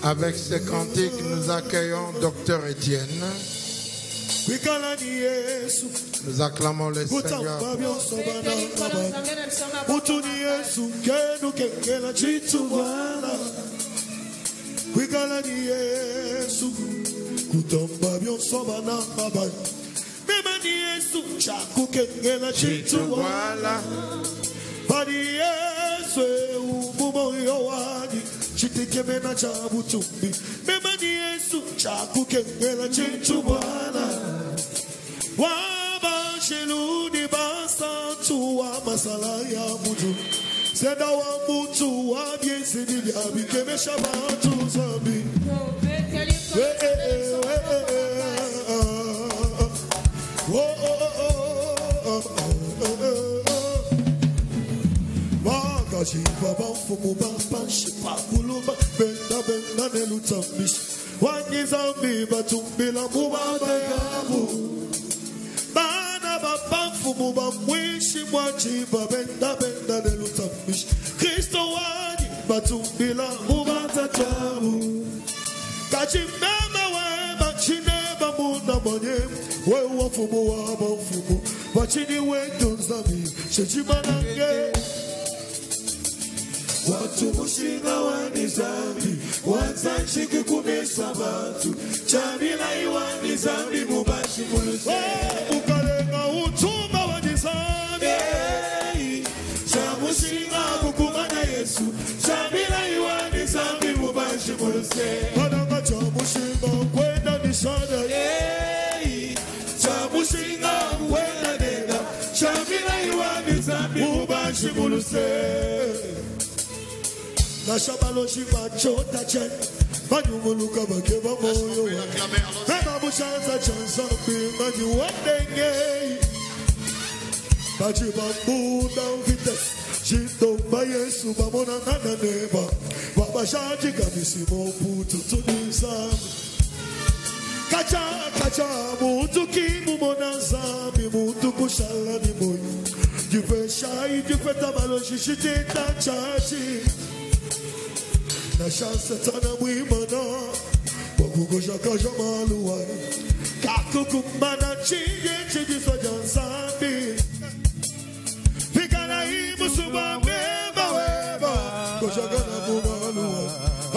Avec ces cantiques, nous accueillons Docteur Étienne. Nous acclamons le Seigneur. Chitikemena chabutumbi memani Yesu chakukengela chinchubwana waba sheludi basa tuwa masala ya mutu seda wa mutu wa biesidi biabi kemesha batu zambi Baba fumu baba shipa kuluma benda benda nelutambish wanyizambi batumbila mubaba yabu bana baba fumu bamwishi mwachiba benda benda nelutambish Kristo wani batumbila mubata tabu kachimema wema chineba muna manye wewa fumu waba fumu wachini wetu zami shechimanange watu mushinga wani zambi watsanchiki kumesa batu chamila iwani zambi mubashi muluse ukalenga utuma wani zambi chamushinga kukumana Yesu chamila iwani zambi mubashi muluse padanga chamushinga kwenda nishada chamushinga kwenda nega chamila iwani zambi mubashi muluse na shabalo shiba chota chen banyumuluka bakeba moyo eba bushanza chanza pinga wandenge bachiba buda vites shindo ba Yesu bamona nana neba baba shaji kabisi mo putu tunisa kacha mutu kimu mona zambi mutu kushala ni moyo jife shai jife tabalo shishite tachachi na chance tana mwimana wakugo shaka jamaluwa kakukumana chinye chiji sojansambi fikana imusuba weba koshagana mumaluwa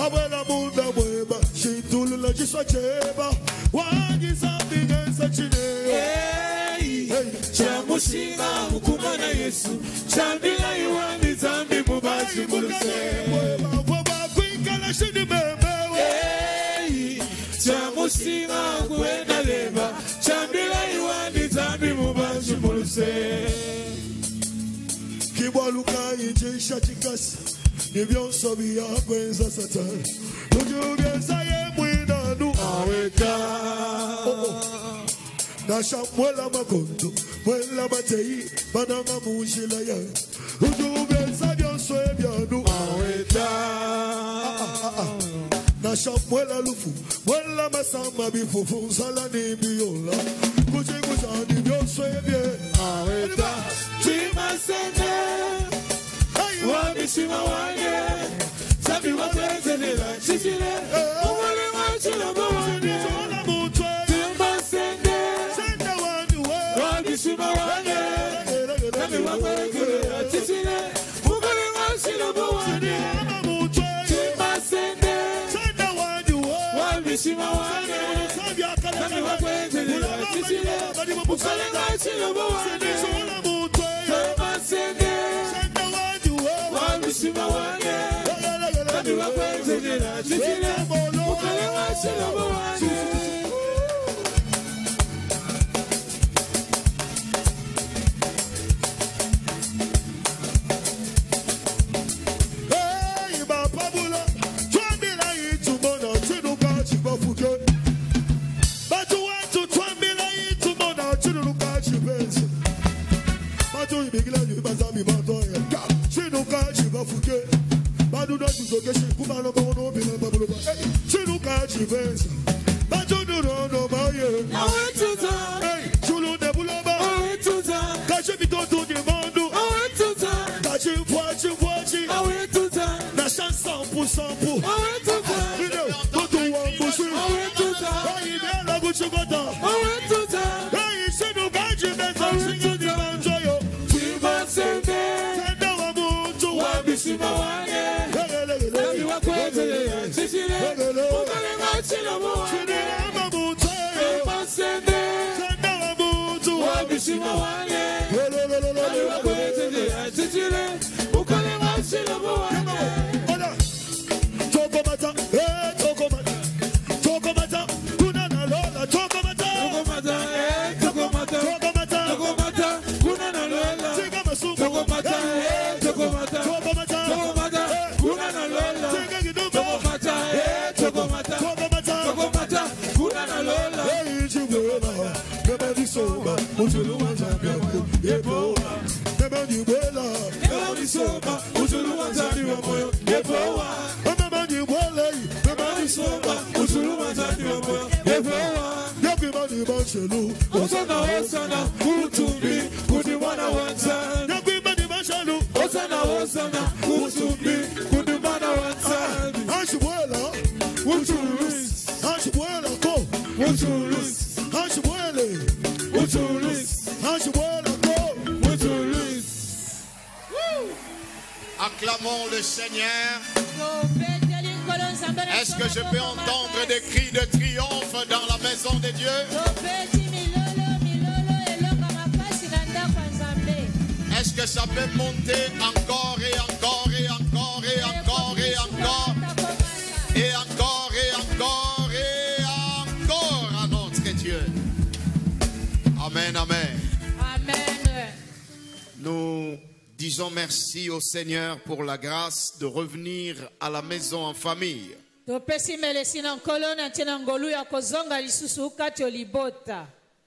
abela munda mweba shitulula jiswa cheba wajizambi gensa chine chamushinga mukumana Yesu chambila iwandi zambi mubashi muluse chamushinga kuenda leba chambila iwandi zambi mubashi muluse kibwaluka yichisha chikasi nibyonso byakwenza satani ujubyeza ye mwinanu aweka nasha mwela makondo mwela matei bananga munjila ya ujubyeza byonso ebyanu aweka nasha mwela lufu mwela masama bifufu salani biola kuchikushani byonso ebye aweka chimasene wabishima wange sabi watezenela chishile umwele wachila mawani chola mutwe chimasene senda wani we wabishima wange sabi watezenela chishile umwele wachila mawani chimasene senda wani we wabishima wange sabi watezenela chishile umwele wachila mawani chola mutwe chimasene Shima wange, kami wakwenze nina chitile, ukale wachila mwange. Hey, Bapabula, twambila yitu mona chinuka chibafuke. Batu watu twambila yitu mona chinuka chibenzi. Batu imigila yubazami matoya. Chinuka chibafuke. Badu da tuzoke shikuma no bono bila babuluba. Chinuka chibenzi. sample. Video, go to one bush. Hey, man, I go to go down. Hey, you say no God, you better sing it, you enjoy yo. Send our moon to one bishima. Acclamons le Seigneur. Est-ce que je peux entendre des cris de triomphe dans la maison de Dieu? Est-ce que ça peut monter encore et encore et encore et encore et encore et encore et encore et encore à notre Dieu? Amen, amen. Amen. Nous disons merci au Seigneur pour la grâce de revenir à la maison en famille.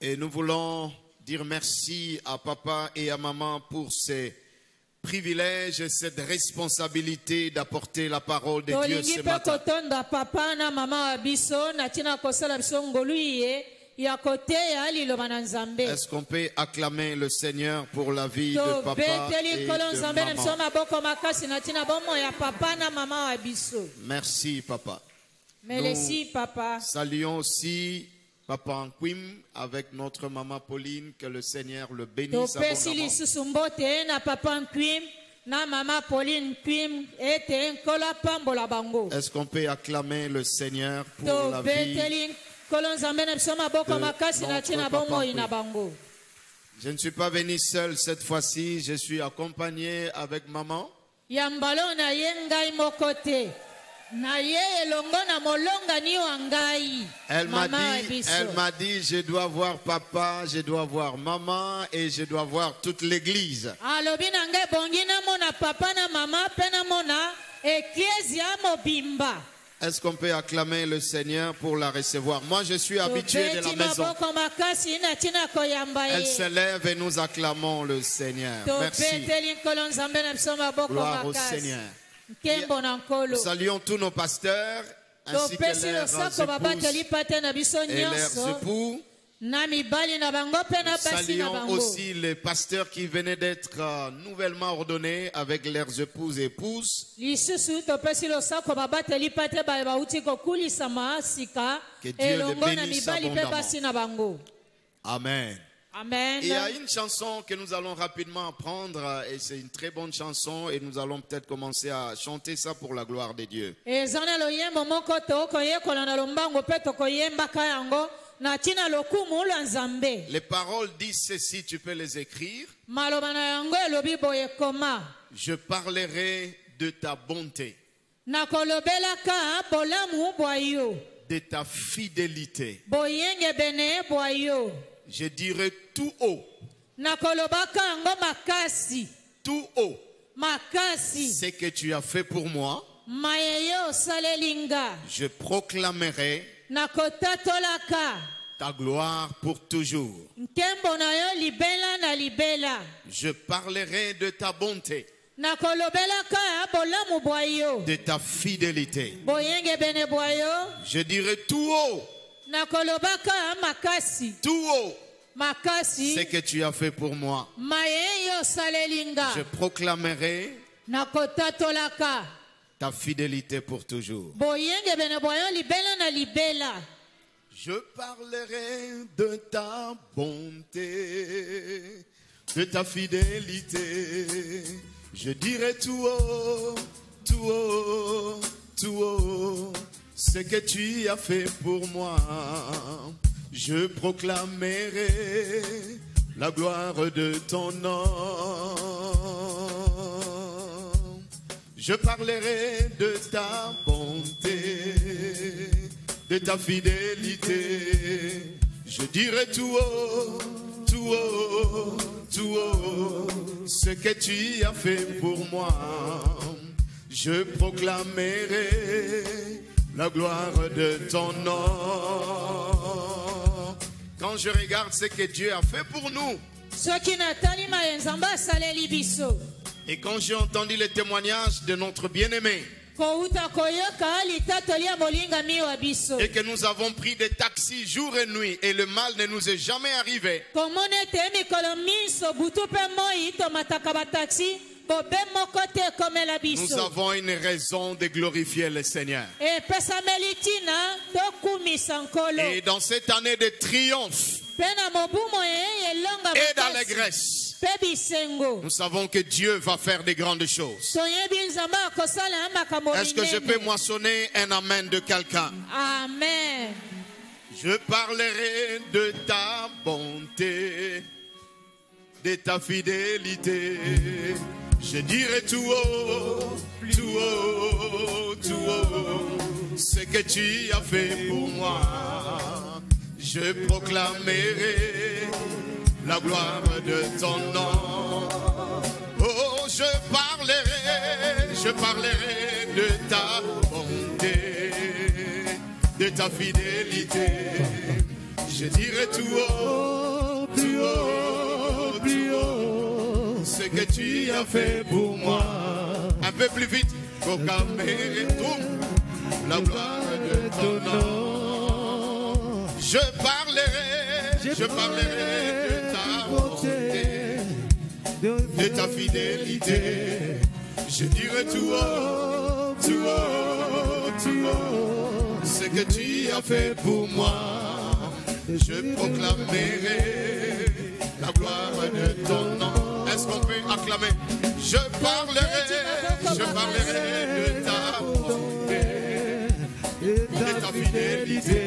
Et nous voulons dire merci à papa et à maman pour ces privilèges et cette responsabilité d'apporter la parole de Dieu ce matin. Est-ce qu'on peut acclamer le Seigneur pour la vie de papa et de maman? Merci papa. Merci papa. Saluons aussi Papa Anquim avec notre maman Pauline, que le Seigneur le bénisse abondamment. Est-ce qu'on peut acclamer le Seigneur pour la vie de notre papa? Je ne suis pas venu seul cette fois-ci, je suis accompagné avec maman. Elle m'a dit, je dois voir papa, je dois voir maman et je dois voir toute l'église. Est-ce qu'on peut acclamer le Seigneur pour la recevoir? Moi, je suis habitué de la maison. Elle se lève et nous acclamons le Seigneur. Merci. Gloire au Seigneur. Nous saluons tous nos pasteurs ainsi que leurs époux. Nous saluons aussi les pasteurs qui venaient d'être nouvellement ordonnés avec leurs épouses et épouses. Que Dieu les bénisse abondamment. Amen. Amen. Il y a une chanson que nous allons rapidement apprendre et c'est une très bonne chanson et nous allons peut-être commencer à chanter ça pour la gloire de Dieu. Les paroles disent ceci, tu peux les écrire. Je parlerai de ta bonté, de ta fidélité. Je dirai tout haut, tout haut, ce que tu as fait pour moi. Je proclamerai ta gloire pour toujours. Je parlerai de ta bonté, de ta fidélité. Je dirai tout haut, tout haut, ce que tu as fait pour moi. Je proclamerai Ta fidélité pour toujours. Je parlerai de ta bonté, de ta fidélité. Je dirai tout haut, tout haut, tout haut, ce que tu as fait pour moi. Je proclamerai la gloire de ton nom. Je parlerai de ta bonté, de ta fidélité. Je dirai tout haut, tout haut, tout haut, ce que tu as fait pour moi. Je proclamerai la gloire de ton nom. Quand je regarde ce que Dieu a fait pour nous, et quand j'ai entendu les témoignages de notre bien-aimé, et que nous avons pris des taxis jour et nuit et le mal ne nous est jamais arrivé, nous avons une raison de glorifier le Seigneur. Et dans cette année de triomphe et d'allégresse, nous savons que Dieu va faire de grandes choses. Est-ce que je peux moissonner un amen de quelqu'un? Amen. Je parlerai de ta bonté, de ta fidélité. Je dirai tout haut, tout haut, tout haut, ce que tu as fait pour moi. Je proclamerai la gloire de ton nom. Oh, je parlerai de ta bonté, de ta fidélité. Je dirai tout haut, tout haut, tout haut, ce que tu as fait pour moi. Un peu plus vite, proclamerai tout la gloire de ton nom. Je parlerai de ta bonté, de ta fidélité. Je dirai tout haut, tout haut, tout haut, ce que tu as fait pour moi. Je proclamerai la gloire de ton nom. Est-ce qu'on peut acclamer? Je parlerai de ta bonté, de ta fidélité.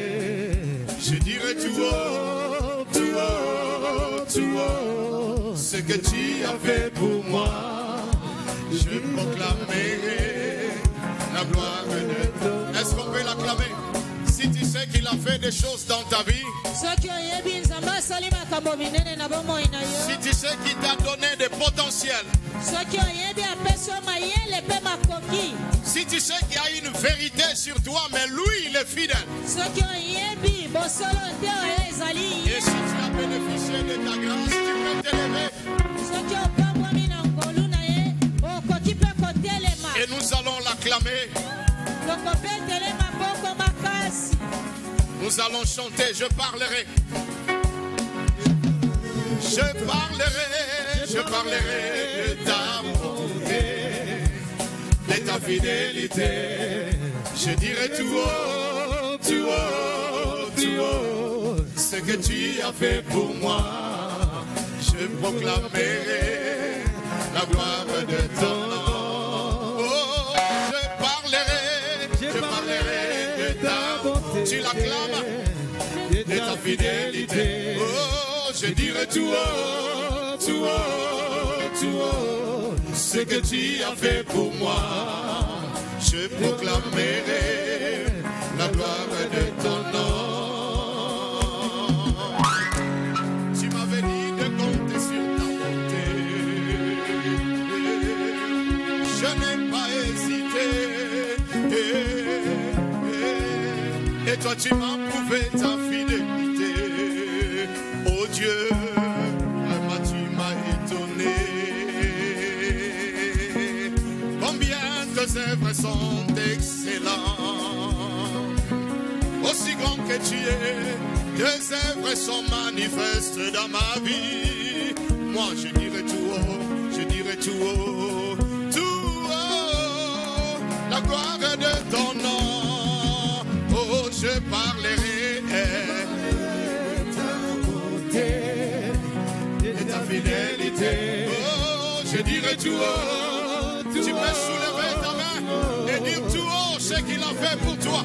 Je dirai tout haut, tout haut, tout haut, ce que tu as fait pour moi. Je proclamerai la gloire de ton nom. Est-ce qu'on peut l'acclamer? Si tu sais qu'il a fait des choses dans ta vie, si tu sais qu'il t'a donné des potentiels, si tu sais qu'il y a une vérité sur toi, mais lui il est fidèle, et si tu as bénéficié de ta grâce, tu peux t'élever. Et nous allons l'acclamer. Nous allons chanter, je parlerai de ta bonté, de ta fidélité. Je dirai tout haut, tout haut, tout haut, ce que tu as fait pour moi. Je proclamerai la gloire de ton nom. Oh, je parlerai de ta bonté. Tu l'acclames, de ta fidélité. Oh, je dirai tout haut, tout haut, tout haut, ce que tu as fait pour moi. Je proclamerai la gloire de ton nom. Tu m'avais dit de compter sur ta bonté. Je n'ai pas hésité. Et toi tu m'as prouvé ta fidélité. Oh Dieu, vraiment tu m'as étonné. Combien tes œuvres sont excellentes. Aussi grand que tu es, tes œuvres sont manifestes dans ma vie. Moi je dirai tout haut, je dirai tout haut, tout haut. la gloire de ton nom. Oh, je parlerai de ta fidélité. Oh, je dirai tout haut. Tu peux soulever ta main et dire tout haut ce qu'il a fait pour toi,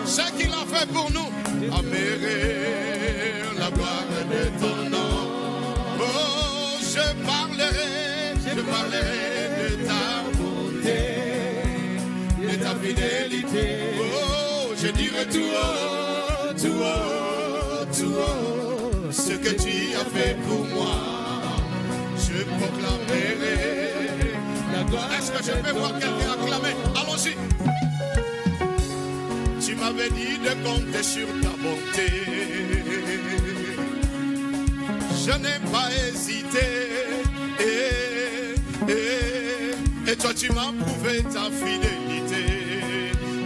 ce qu'il a fait pour nous. Amérer la gloire de ton nom. Oh, je parlerai de ta bonté, de ta fidélité. Oh, je dirai tout haut, tout haut, tout haut, ce que tu as fait pour moi. Je proclamerai la gloire. Est-ce que je peux voir quelqu'un acclamer? Allons-y. Tu m'avais dit de compter sur ta bonté. Je n'ai pas hésité. Et toi tu m'as prouvé ta fidélité.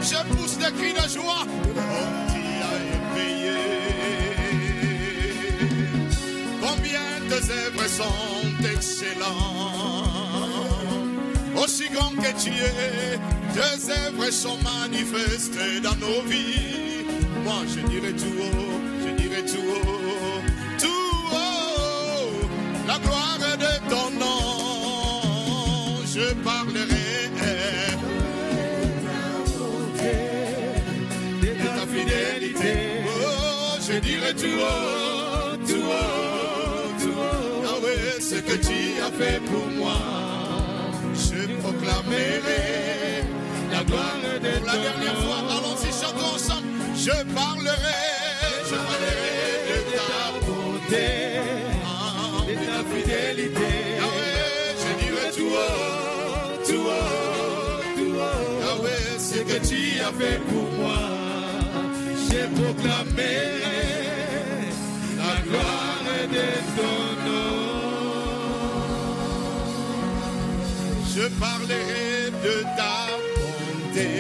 Je pousse des cris de joie. Oh, tu as payé. Combien tes œuvres sont excellentes. Aussi grand que tu es, tes œuvres sont manifestées dans nos vies. Moi je dirai tout haut, je dirai tout haut, tout haut, la gloire de ton nom. Je parlerai de ta fidélité. Oh, je dirai tout haut, tout haut, tout haut. Ah ouais, ce que tu as fait pour moi. Je proclamerai la gloire de ton nom. Pour la dernière fois, allons-y, chantons ensemble. Je parlerai de ta bonté, de ta fidélité. Ah ouais, je dirai tout haut, tout haut, tout haut. Ah ouais, ce que tu as fait pour moi. Je proclamerai la gloire de ton nom. Je parlerai de ta bonté,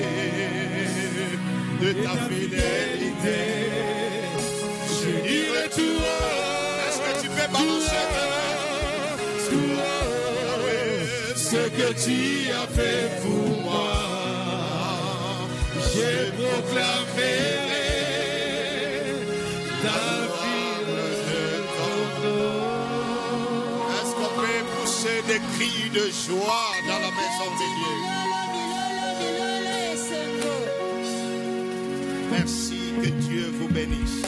de ta fidélité. Je dirai tout haut. Est-ce que tu peux balancer tout haut? Ah oui, ce que tu as fait pour moi. Je proclamerai ta gloire de ton nom. Est-ce qu'on peut pousser des cris de joie dans la maison de Dieu? Merci, que Dieu vous bénisse.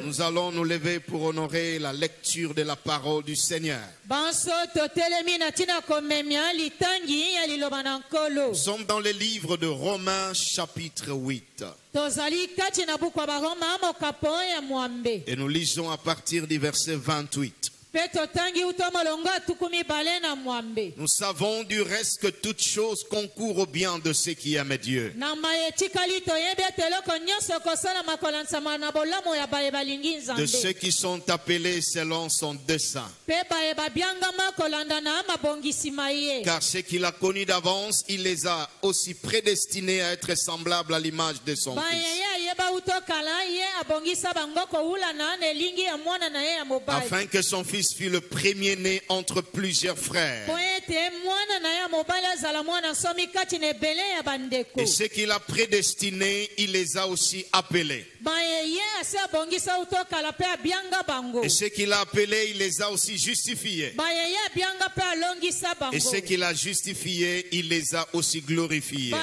Nous allons nous lever pour honorer la lecture de la parole du Seigneur. Nous sommes dans le livre de Romains chapitre 8. Et nous lisons à partir du verset 28. Nous savons du reste que toutes choses concourent au bien de ceux qui aiment Dieu, de ceux qui sont appelés selon son dessein. Car ceux qu'il a connus d'avance, il les a aussi prédestinés à être semblables à l'image de son Fils, afin que son Fils fut le premier-né entre plusieurs frères. Et ceux qu'il a prédestinés, il les a aussi appelés. Et ceux qu'il a appelés, il les a aussi justifiés. Et ceux qu'il a justifiés, il les a aussi glorifiés.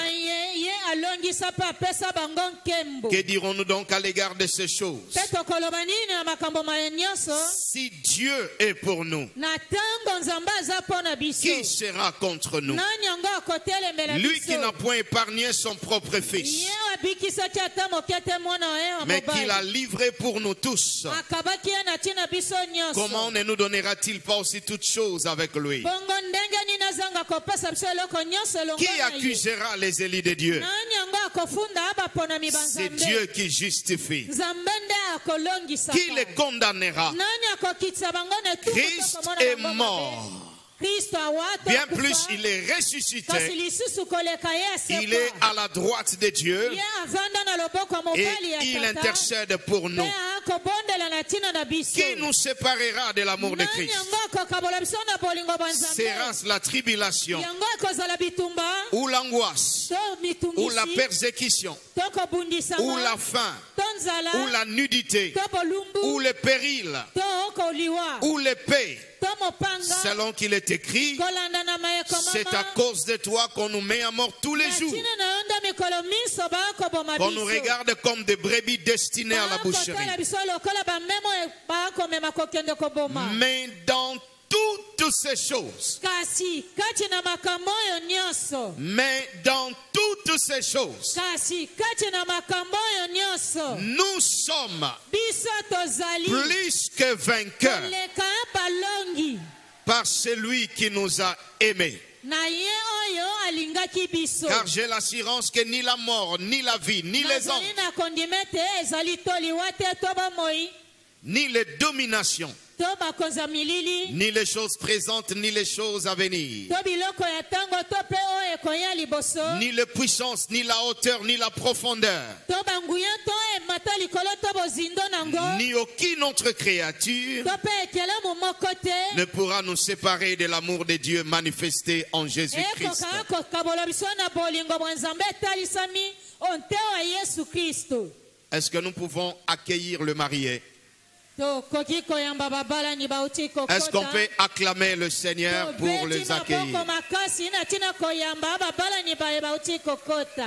Que dirons-nous donc à l'égard de ces choses? Si Dieu est pour nous, qui sera contre nous? Lui qui n'a point épargné son propre Fils, mais qui l'a livré pour nous tous, comment ne nous donnera-t-il pas aussi toutes choses avec lui? Qui accusera les élus de Dieu? C'est Dieu qui justifie. Qui les condamnera? Christ est mort. Bien plus, il est ressuscité. Il est à la droite de Dieu et il intercède pour nous. Qui nous séparera de l'amour de Christ? Sera-ce la tribulation, ou l'angoisse, ou la persécution, ou la faim, ou la nudité, ou le péril, ou l'épée? Selon qu'il est écrit, c'est à cause de toi qu'on nous met à mort tous les jours, qu'on nous regarde comme des brebis destinées à la boucherie. Mais dans toutes ces choses, nous sommes plus que vainqueurs par celui qui nous a aimés. Car j'ai l'assurance que ni la mort, ni la vie, ni les anges, ni les dominations, ni les choses présentes, ni les choses à venir, ni les puissances, ni la hauteur, ni la profondeur, ni aucune autre créature ne pourra nous séparer de l'amour de Dieu manifesté en Jésus-Christ. Est-ce que nous pouvons accueillir le marié? Est-ce qu'on peut acclamer le Seigneur pour les accueillir?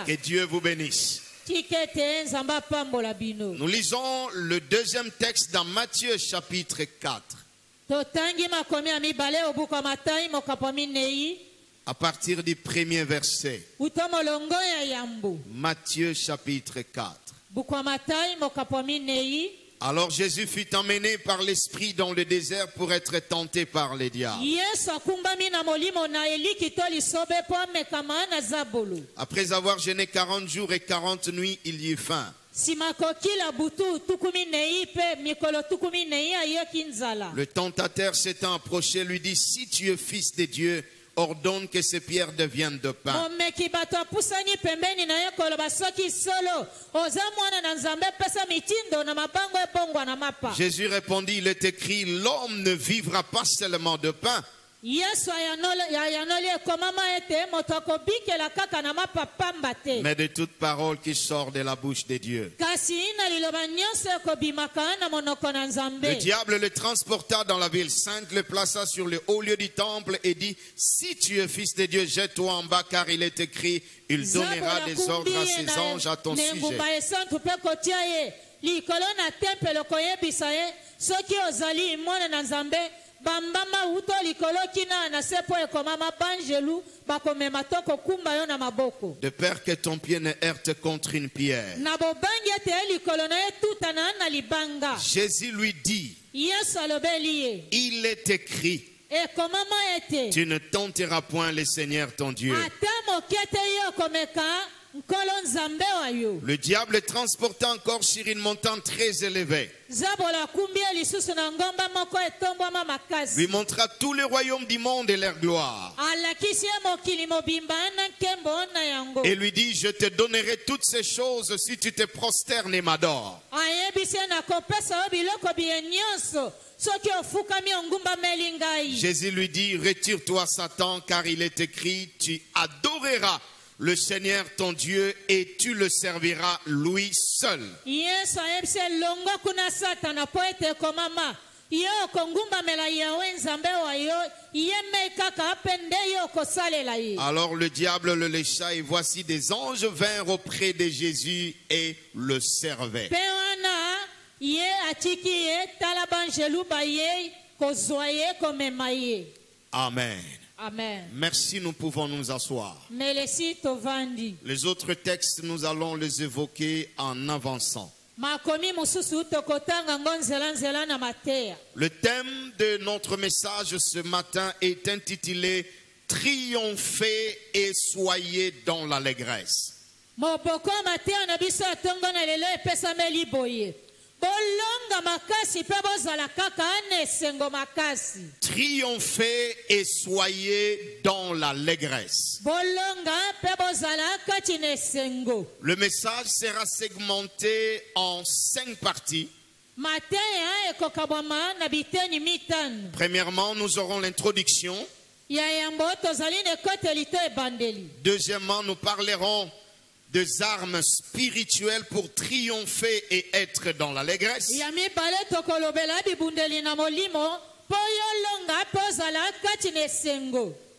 Que Dieu vous bénisse. Nous lisons le deuxième texte dans Matthieu chapitre 4. À partir du premier verset. Matthieu chapitre 4. Alors Jésus fut emmené par l'Esprit dans le désert pour être tenté par les diables. Après avoir jeûné 40 jours et 40 nuits, il y eut faim. Le tentateur s'étant approché lui dit: si tu es fils de Dieu, ordonne que ces pierres deviennent de pain. Jésus répondit: il est écrit, l'homme ne vivra pas seulement de pain, mais de toute parole qui sort de la bouche de Dieu. Le diable le transporta dans la ville sainte, le plaça sur le haut lieu du temple et dit: si tu es fils de Dieu, jette-toi en bas, car il est écrit, il donnera des ordres à ses anges à ton sujet. De peur que ton pied ne heurte contre une pierre. Jésus lui dit: il est écrit, tu ne tenteras point le Seigneur ton Dieu. Le diable transporta encore sur une montagne très élevée. Lui montra tous les royaumes du monde et leur gloire. Et lui dit: je te donnerai toutes ces choses si tu te prosternes et m'adores. Jésus lui dit: retire-toi Satan, car il est écrit, tu adoreras le Seigneur ton Dieu et tu le serviras lui seul. Alors le diable le lécha et voici des anges vinrent auprès de Jésus et le servaient. Amen. Amen. Merci, nous pouvons nous asseoir. Les autres textes, nous allons les évoquer en avançant. Le thème de notre message ce matin est intitulé « Triomphez et soyez dans l'allégresse ». Triomphez et soyez dans l'allégresse. Le message sera segmenté en 5 parties. Premièrement, nous aurons l'introduction. Deuxièmement, nous parlerons des armes spirituelles pour triompher et être dans l'allégresse.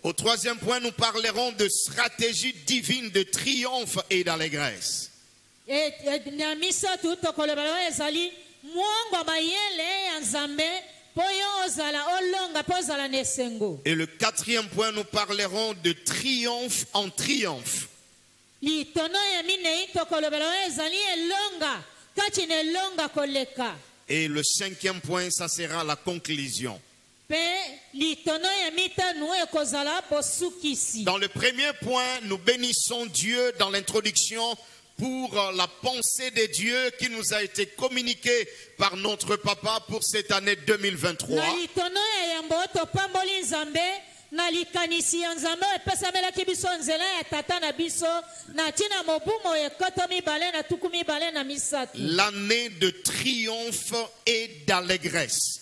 Au troisième point, nous parlerons de stratégies divines de triomphe et d'allégresse. Et le quatrième point, nous parlerons de triomphe en triomphe. Et le cinquième point, ça sera la conclusion. Dans le premier point, nous bénissons Dieu dans l'introduction pour la pensée de Dieu qui nous a été communiquée par notre papa pour cette année 2023. L'année de triomphe et d'allégresse.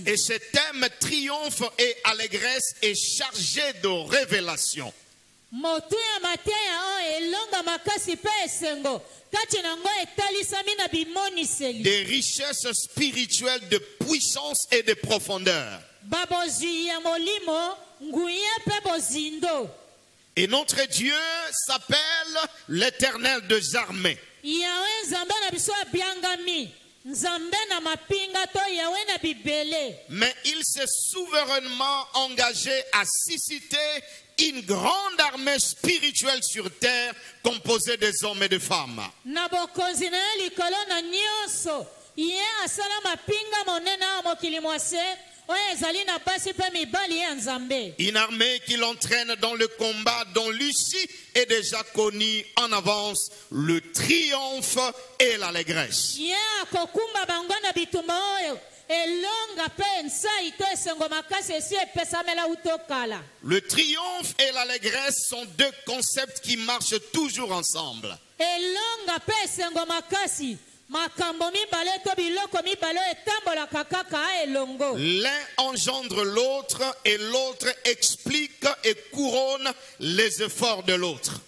Et ce thème triomphe et allégresse est chargé de révélation. Des richesses spirituelles de puissance et de profondeur. Et notre Dieu s'appelle l'Éternel des armées. Mais il s'est souverainement engagé à susciter une grande armée spirituelle sur terre composée des hommes et des femmes. Une armée qui l'entraîne dans le combat dont Lucie est déjà connue en avance, le triomphe et l'allégresse. Le triomphe et l'allégresse sont deux concepts qui marchent toujours ensemble. L'un engendre l'autre et l'autre explique et couronne les efforts de l'autre.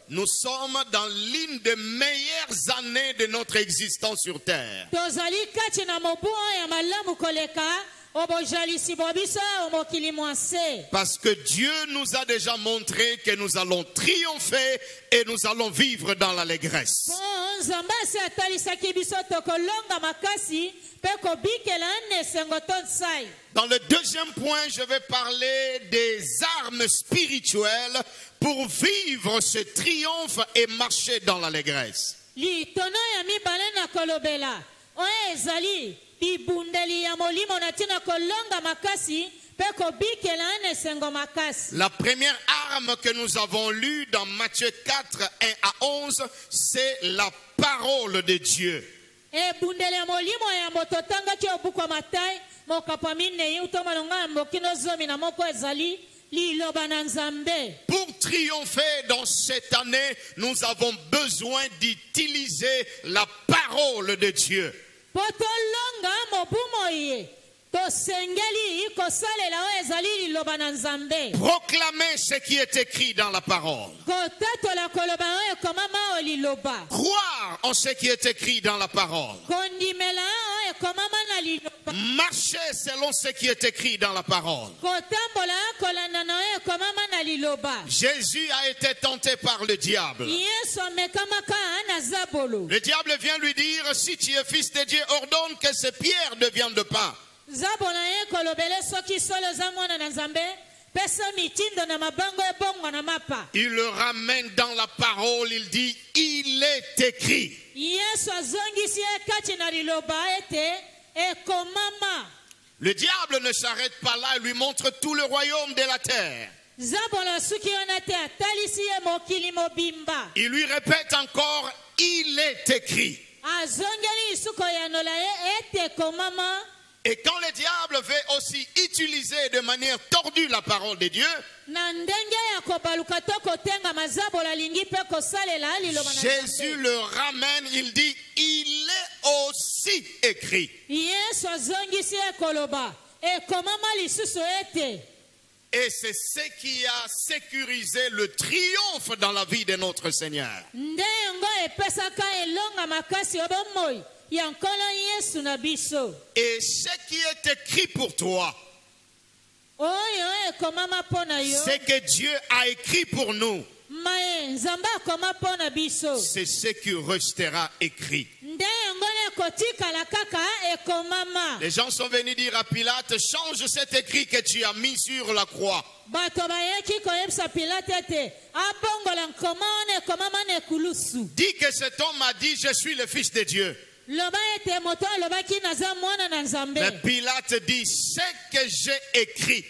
Nous sommes dans l'une des meilleures années de notre existence sur terre. Parce que Dieu nous a déjà montré que nous allons triompher et nous allons vivre dans l'allégresse. Dans le deuxième point, je vais parler des armes spirituelles pour vivre ce triomphe et marcher dans l'allégresse. La première arme que nous avons lue dans Matthieu 4, 1 à 11, c'est la parole de Dieu. Pour triompher dans cette année, nous avons besoin d'utiliser la parole de Dieu. Proclamer ce qui est écrit dans la parole. Croire en ce qui est écrit dans la parole. Marcher selon ce qui est écrit dans la parole. Jésus a été tenté par le diable. Le diable vient lui dire, si tu es fils de Dieu, ordonne que ces pierres deviennent de pain. Il le ramène dans la parole, il dit, il est écrit. Le diable ne s'arrête pas là, il lui montre tout le royaume de la terre. Il lui répète encore, il est écrit. Et quand le diable veut aussi utiliser de manière tordue la parole de Dieu, Jésus le ramène, il dit, il est aussi écrit. Et c'est ce qui a sécurisé le triomphe dans la vie de notre Seigneur. Et ce qui est écrit pour toi, ce que Dieu a écrit pour nous, c'est ce qui restera écrit. Les gens sont venus dire à Pilate, change cet écrit que tu as mis sur la croix. Dis que cet homme a dit, je suis le Fils de Dieu. Mais Pilate dit, ce que j'ai écrit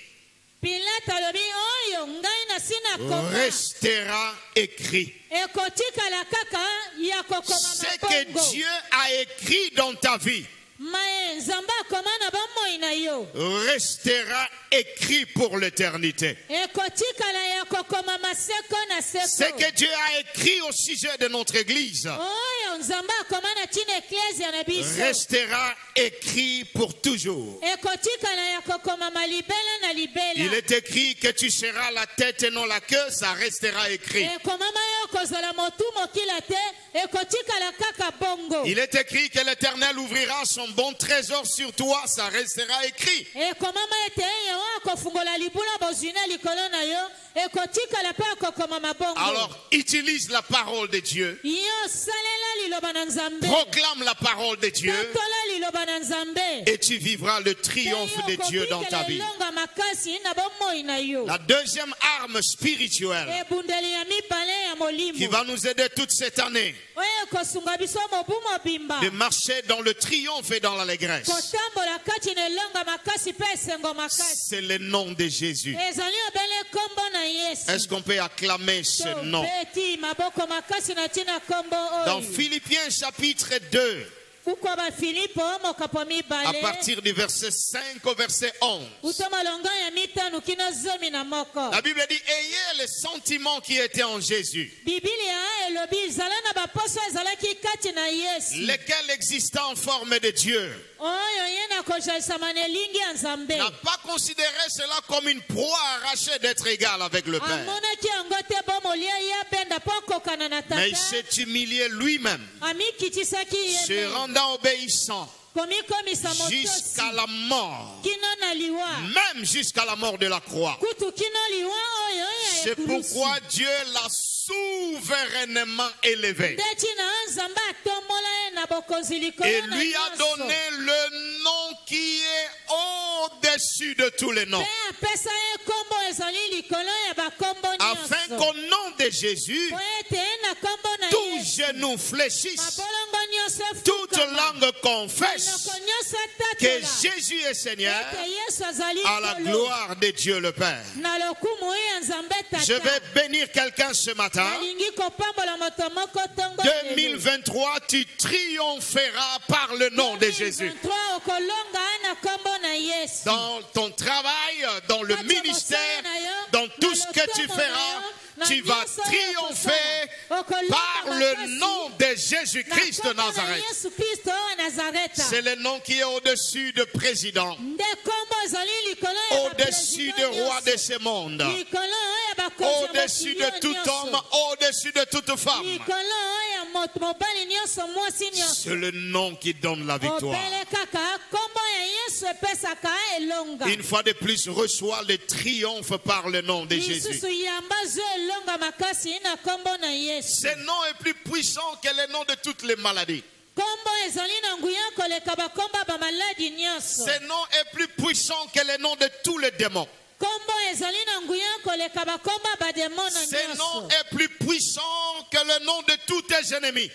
restera écrit. Ce que Dieu a écrit dans ta vie restera écrit pour l'éternité. Ce que Dieu a écrit au sujet de notre Église restera écrit pour toujours. Il est écrit que tu seras la tête et non la queue, ça restera écrit. Il est écrit que l'Éternel ouvrira son bon trésor sur toi, ça restera écrit. Alors, utilise la parole de Dieu. Proclame la parole de Dieu. Et tu vivras le triomphe de Dieu dans ta vie. La deuxième arme spirituelle qui va nous aider toute cette année de marcher dans le triomphe et dans l'allégresse, c'est le nom de Jésus. Est-ce qu'on peut acclamer ce nom? Dans Philippiens chapitre 2, à partir du verset 5 au verset 11, la Bible dit, ayez le sentiment qui était en Jésus, lequel existait en forme de Dieu, n'a pas considéré cela comme une proie arrachée d'être égal avec le Père, mais il s'est humilié lui-même, se rendant obéissant jusqu'à la mort, même jusqu'à la mort de la croix. C'est pourquoi Dieu l'a souverainement élevé et lui a donné le nom qui est au-dessus de tous les noms, afin qu'au nom de Jésus, tout genou fléchisse, toute langue confesse que Jésus est Seigneur, à la gloire de Dieu le Père. Je vais bénir quelqu'un ce matin. 2023, tu triompheras par le nom de Jésus. Dans ton travail, dans le ministère, dans tout ce que tu feras, tu vas triompher par le nom de Jésus-Christ de Nazareth. C'est le nom qui est au-dessus de président, au-dessus de roi de ce monde, au-dessus de tout homme, au-dessus de toute femme. C'est le nom qui donne la victoire. Une fois de plus, reçois le triomphe par le nom de Jésus. Ce nom est plus puissant que le nom de toutes les maladies. Ce nom est plus puissant que le nom de tous les démons. Ce nom est plus puissant que le nom de tous tes ennemis.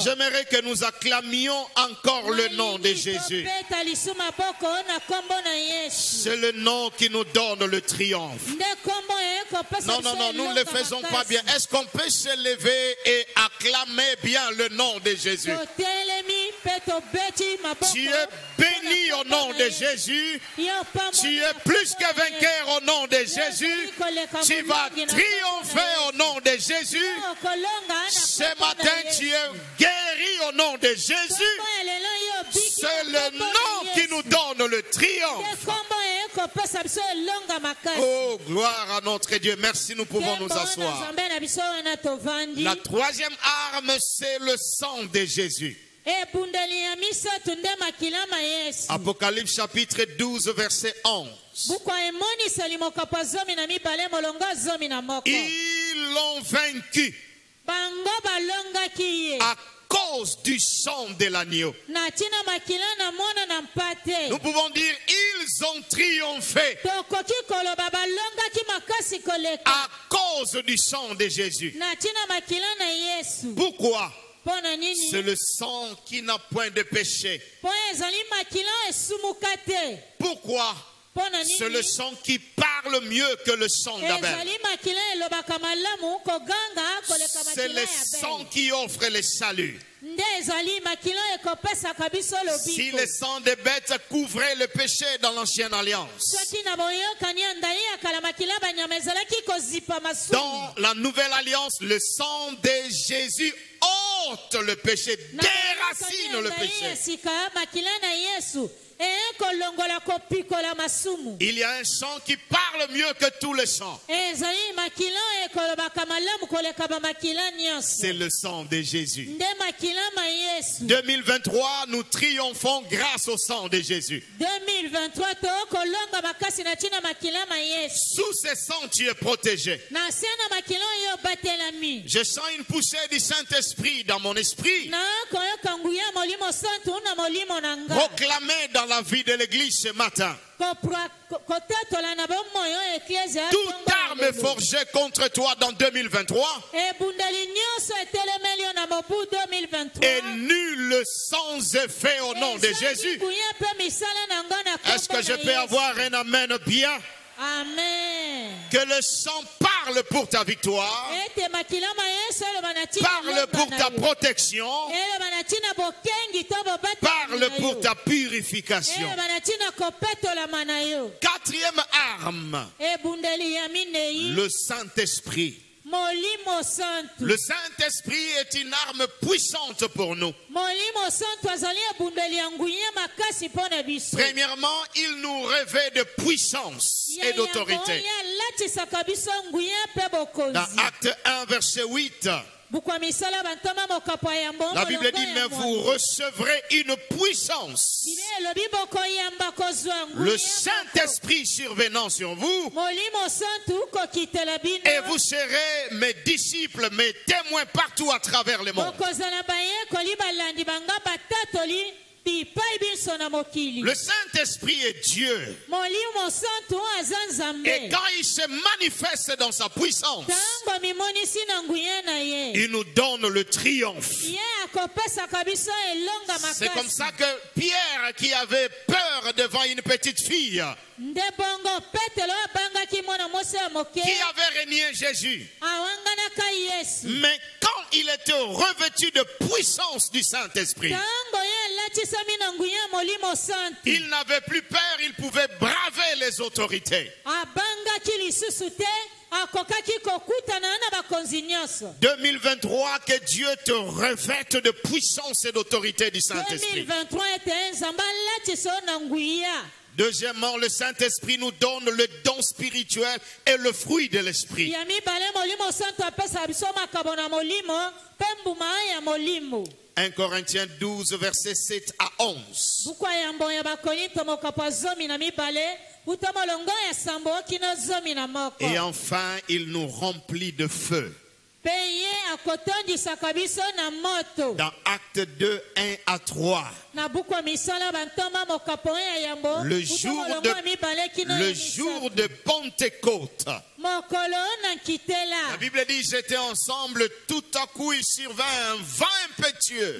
J'aimerais que nous acclamions encore le nom de Jésus. C'est le nom qui nous donne le triomphe. Non, non, non, nous ne le faisons pas bien. Est-ce qu'on peut se lever et acclamer bien le nom de Jésus? Tu es béni au nom de Jésus. Tu es plus que vainqueur au nom de Jésus. Tu vas triompher au nom de Jésus. Ce matin, tu es guéri au nom de Jésus. C'est le nom qui nous donne le triomphe. Oh, gloire à notre Dieu. Merci, nous pouvons nous asseoir. La troisième arme, c'est le sang de Jésus. Apocalypse chapitre 12, verset 11. Ils l'ont vaincu à cause du sang de l'agneau. Nous pouvons dire ils ont triomphé à cause du sang de Jésus. Pourquoi? C'est le sang qui n'a point de péché. Pourquoi? C'est le sang qui parle mieux que le sang d'Abel. C'est le sang qui offre le salut. Si le sang des bêtes couvrait le péché dans l'ancienne alliance, dans la nouvelle alliance, le sang de Jésus ôte le péché, déracine le péché. Il y a un sang qui parle mieux que tout le sang. C'est le sang de Jésus. 2023, nous triomphons grâce au sang de Jésus. Sous ce sang, tu es protégé. Je sens une poussée du Saint-Esprit dans mon esprit. Proclamé dans la vie de l'église ce matin. Toute arme forgée contre toi dans 2023 est nulle sans effet au nom de Jésus. Est-ce que je peux avoir un amen bien? Amen. Que le sang parle pour ta victoire, parle pour ta protection, parle pour ta purification. Quatrième arme, le Saint-Esprit. Le Saint-Esprit est une arme puissante pour nous. Premièrement, il nous revêt de puissance et d'autorité. Dans Acte 1, verset 8, la Bible dit, mais vous recevrez une puissance. Le Saint-Esprit survenant sur vous, et vous serez mes disciples, mes témoins partout à travers le monde. Le Saint-Esprit est Dieu. Et quand il se manifeste dans sa puissance, il nous donne le triomphe. C'est comme ça que Pierre, qui avait peur devant une petite fille, qui avait renié Jésus, mais quand il était revêtu de puissance du Saint-Esprit, il n'avait plus peur, il pouvait braver les autorités. 2023, que Dieu te revête de puissance et d'autorité du Saint-Esprit. Deuxièmement, le Saint-Esprit nous donne le don spirituel et le fruit de l'Esprit. 1 Corinthiens 12, versets 7 à 11. Et enfin, il nous remplit de feu. Dans Actes 2, 1 à 3. Le jour de Pentecôte. La Bible dit ils étaient ensemble, tout à coup il survint un vent impétueux.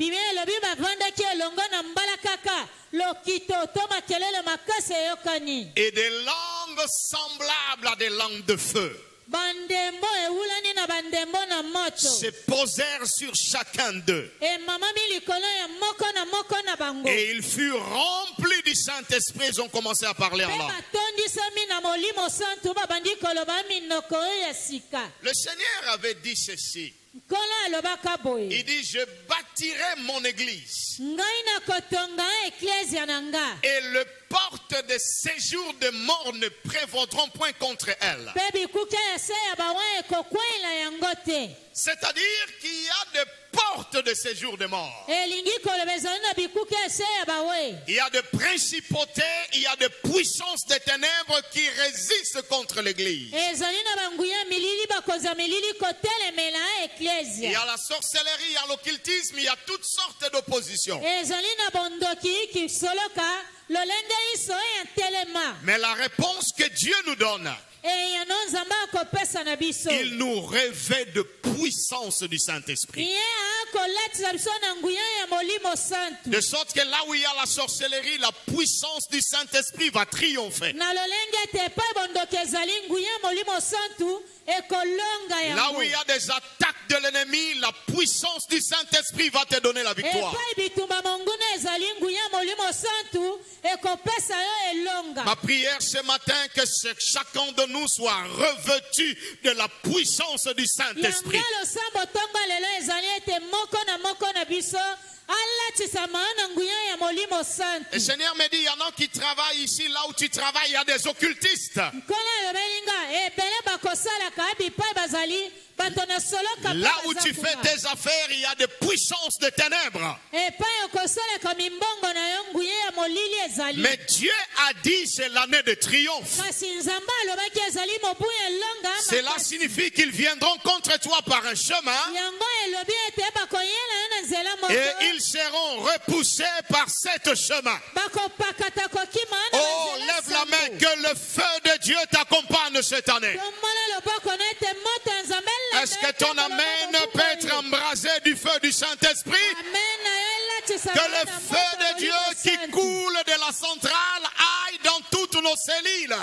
Et des langues semblables à des langues de feu se posèrent sur chacun d'eux. Et ils furent remplis du Saint-Esprit. Ils ont commencé à parler en langue. Le Seigneur avait dit ceci. Il dit, je bâtirai mon église. Et le porte de séjour de mort ne prévaudront point contre elle. C'est-à-dire qu'il y a des portes de séjour de mort. Il y a des principautés, il y a des puissances des ténèbres qui résistent contre l'église. Il y a la sorcellerie, il y a l'occultisme, il y a toutes sortes d'oppositions. Mais la réponse que Dieu nous donne, il nous revêt de puissance du Saint-Esprit. De sorte que là où il y a la sorcellerie, la puissance du Saint-Esprit va triompher. Là où il y a des attaques de l'ennemi, la puissance du Saint-Esprit va te donner la victoire. Ma prière ce matin, que chacun de nous soit revêtu de la puissance du Saint-Esprit. Le Seigneur me dit, il y en a qui travaillent ici, là où tu travailles, il y a des occultistes. Là où tu fais tes affaires, il y a des puissances de ténèbres. Mais Dieu a dit c'est l'année de triomphe. Cela signifie qu'ils viendront contre toi par un chemin et ils seront repoussés par cet chemin. Oh, lève la main, que le feu de Dieu t'accompagne cette année. Est-ce que ton amen peut être embrasé du feu du Saint-Esprit? Que le feu de Dieu qui coule de la centrale aille dans toutes nos cellules.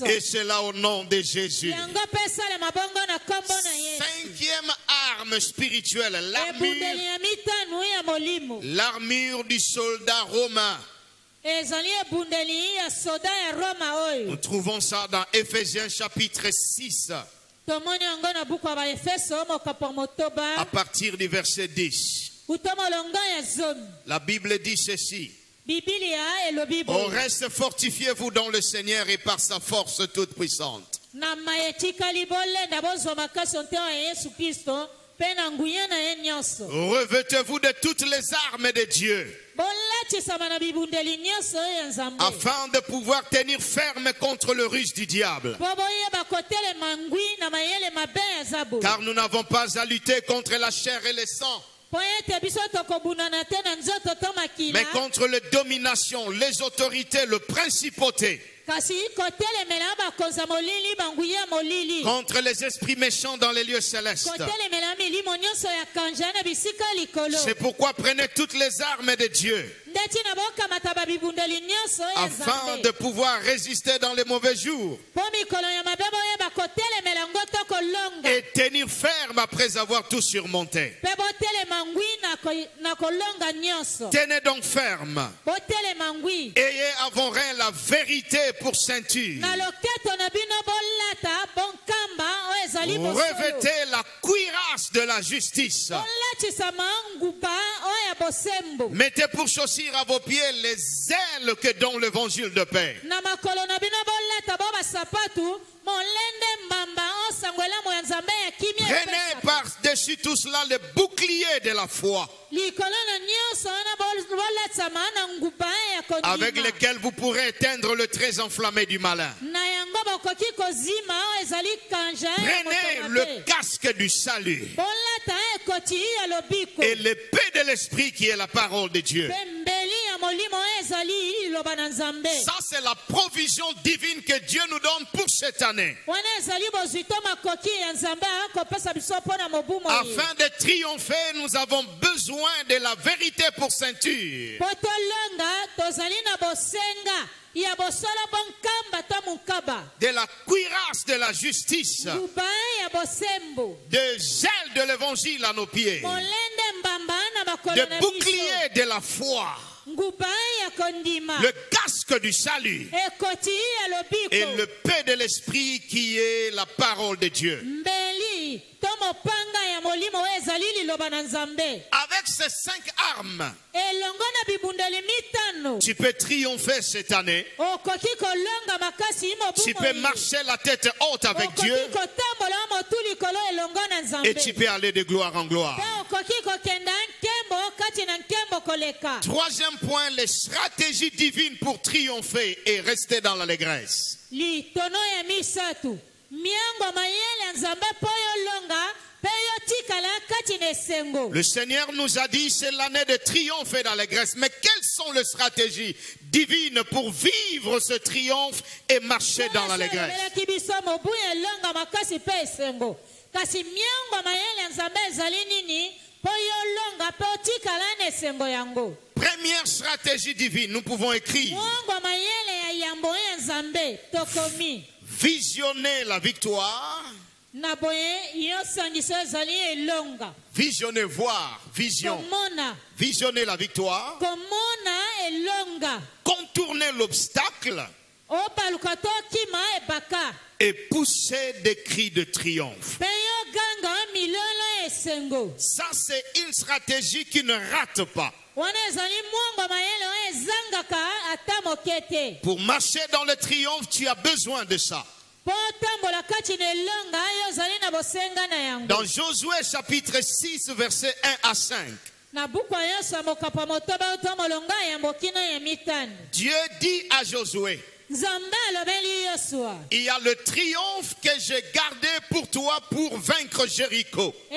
Et c'est là au nom de Jésus. Cinquième arme spirituelle, l'armure du soldat romain. Nous trouvons ça dans Éphésiens chapitre 6. À partir du verset 10. La Bible dit ceci. Au reste, fortifiez-vous dans le Seigneur et par sa force toute puissante. Revêtez-vous de toutes les armes de Dieu, afin de pouvoir tenir ferme contre le ruse du diable. Car nous n'avons pas à lutter contre la chair et le sang, mais contre les dominations, les autorités, les principautés, contre les esprits méchants dans les lieux célestes. C'est pourquoi prenez toutes les armes de Dieu, afin de pouvoir résister dans les mauvais jours et tenir ferme après avoir tout surmonté. Tenez donc ferme. Ayez à vos reins la vérité pour ceinture. Revêtez la cuirasse de la justice. Mettez pour chaussures à vos pieds les ailes que donne l'évangile de paix. Prenez par-dessus tout cela le bouclier de la foi, avec lequel vous pourrez éteindre le trait enflammé du malin. Prenez le casque du salut et l'épée de l'esprit qui est la parole de Dieu. Ça, c'est la provision divine que Dieu nous donne pour cette année. Afin de triompher, nous avons besoin de la vérité pour ceinture, de la cuirasse de la justice, de zèle de l'évangile à nos pieds, de bouclier de la foi, le casque du salut et le paix de l'esprit qui est la parole de Dieu. Avec ces 5 armes, tu peux triompher cette année. Tu peux marcher la tête haute avec Dieu. Et tu peux aller de gloire en gloire. Troisième point, les stratégies divines pour triompher et rester dans l'allégresse. Le Seigneur nous a dit c'est l'année de triomphe et d'allégresse. Mais quelles sont les stratégies divines pour vivre ce triomphe et marcher dans l'allégresse? Première stratégie divine, nous pouvons écrire: visionner la victoire. Visionner, voir, vision. Visionner la victoire. Contourner l'obstacle. Et pousser des cris de triomphe. Ça, c'est une stratégie qui ne rate pas. Pour marcher dans le triomphe, tu as besoin de ça. Dans Josué chapitre 6, versets 1 à 5. Dieu dit à Josué: il y a le triomphe que j'ai gardé pour toi pour vaincre Jéricho. Il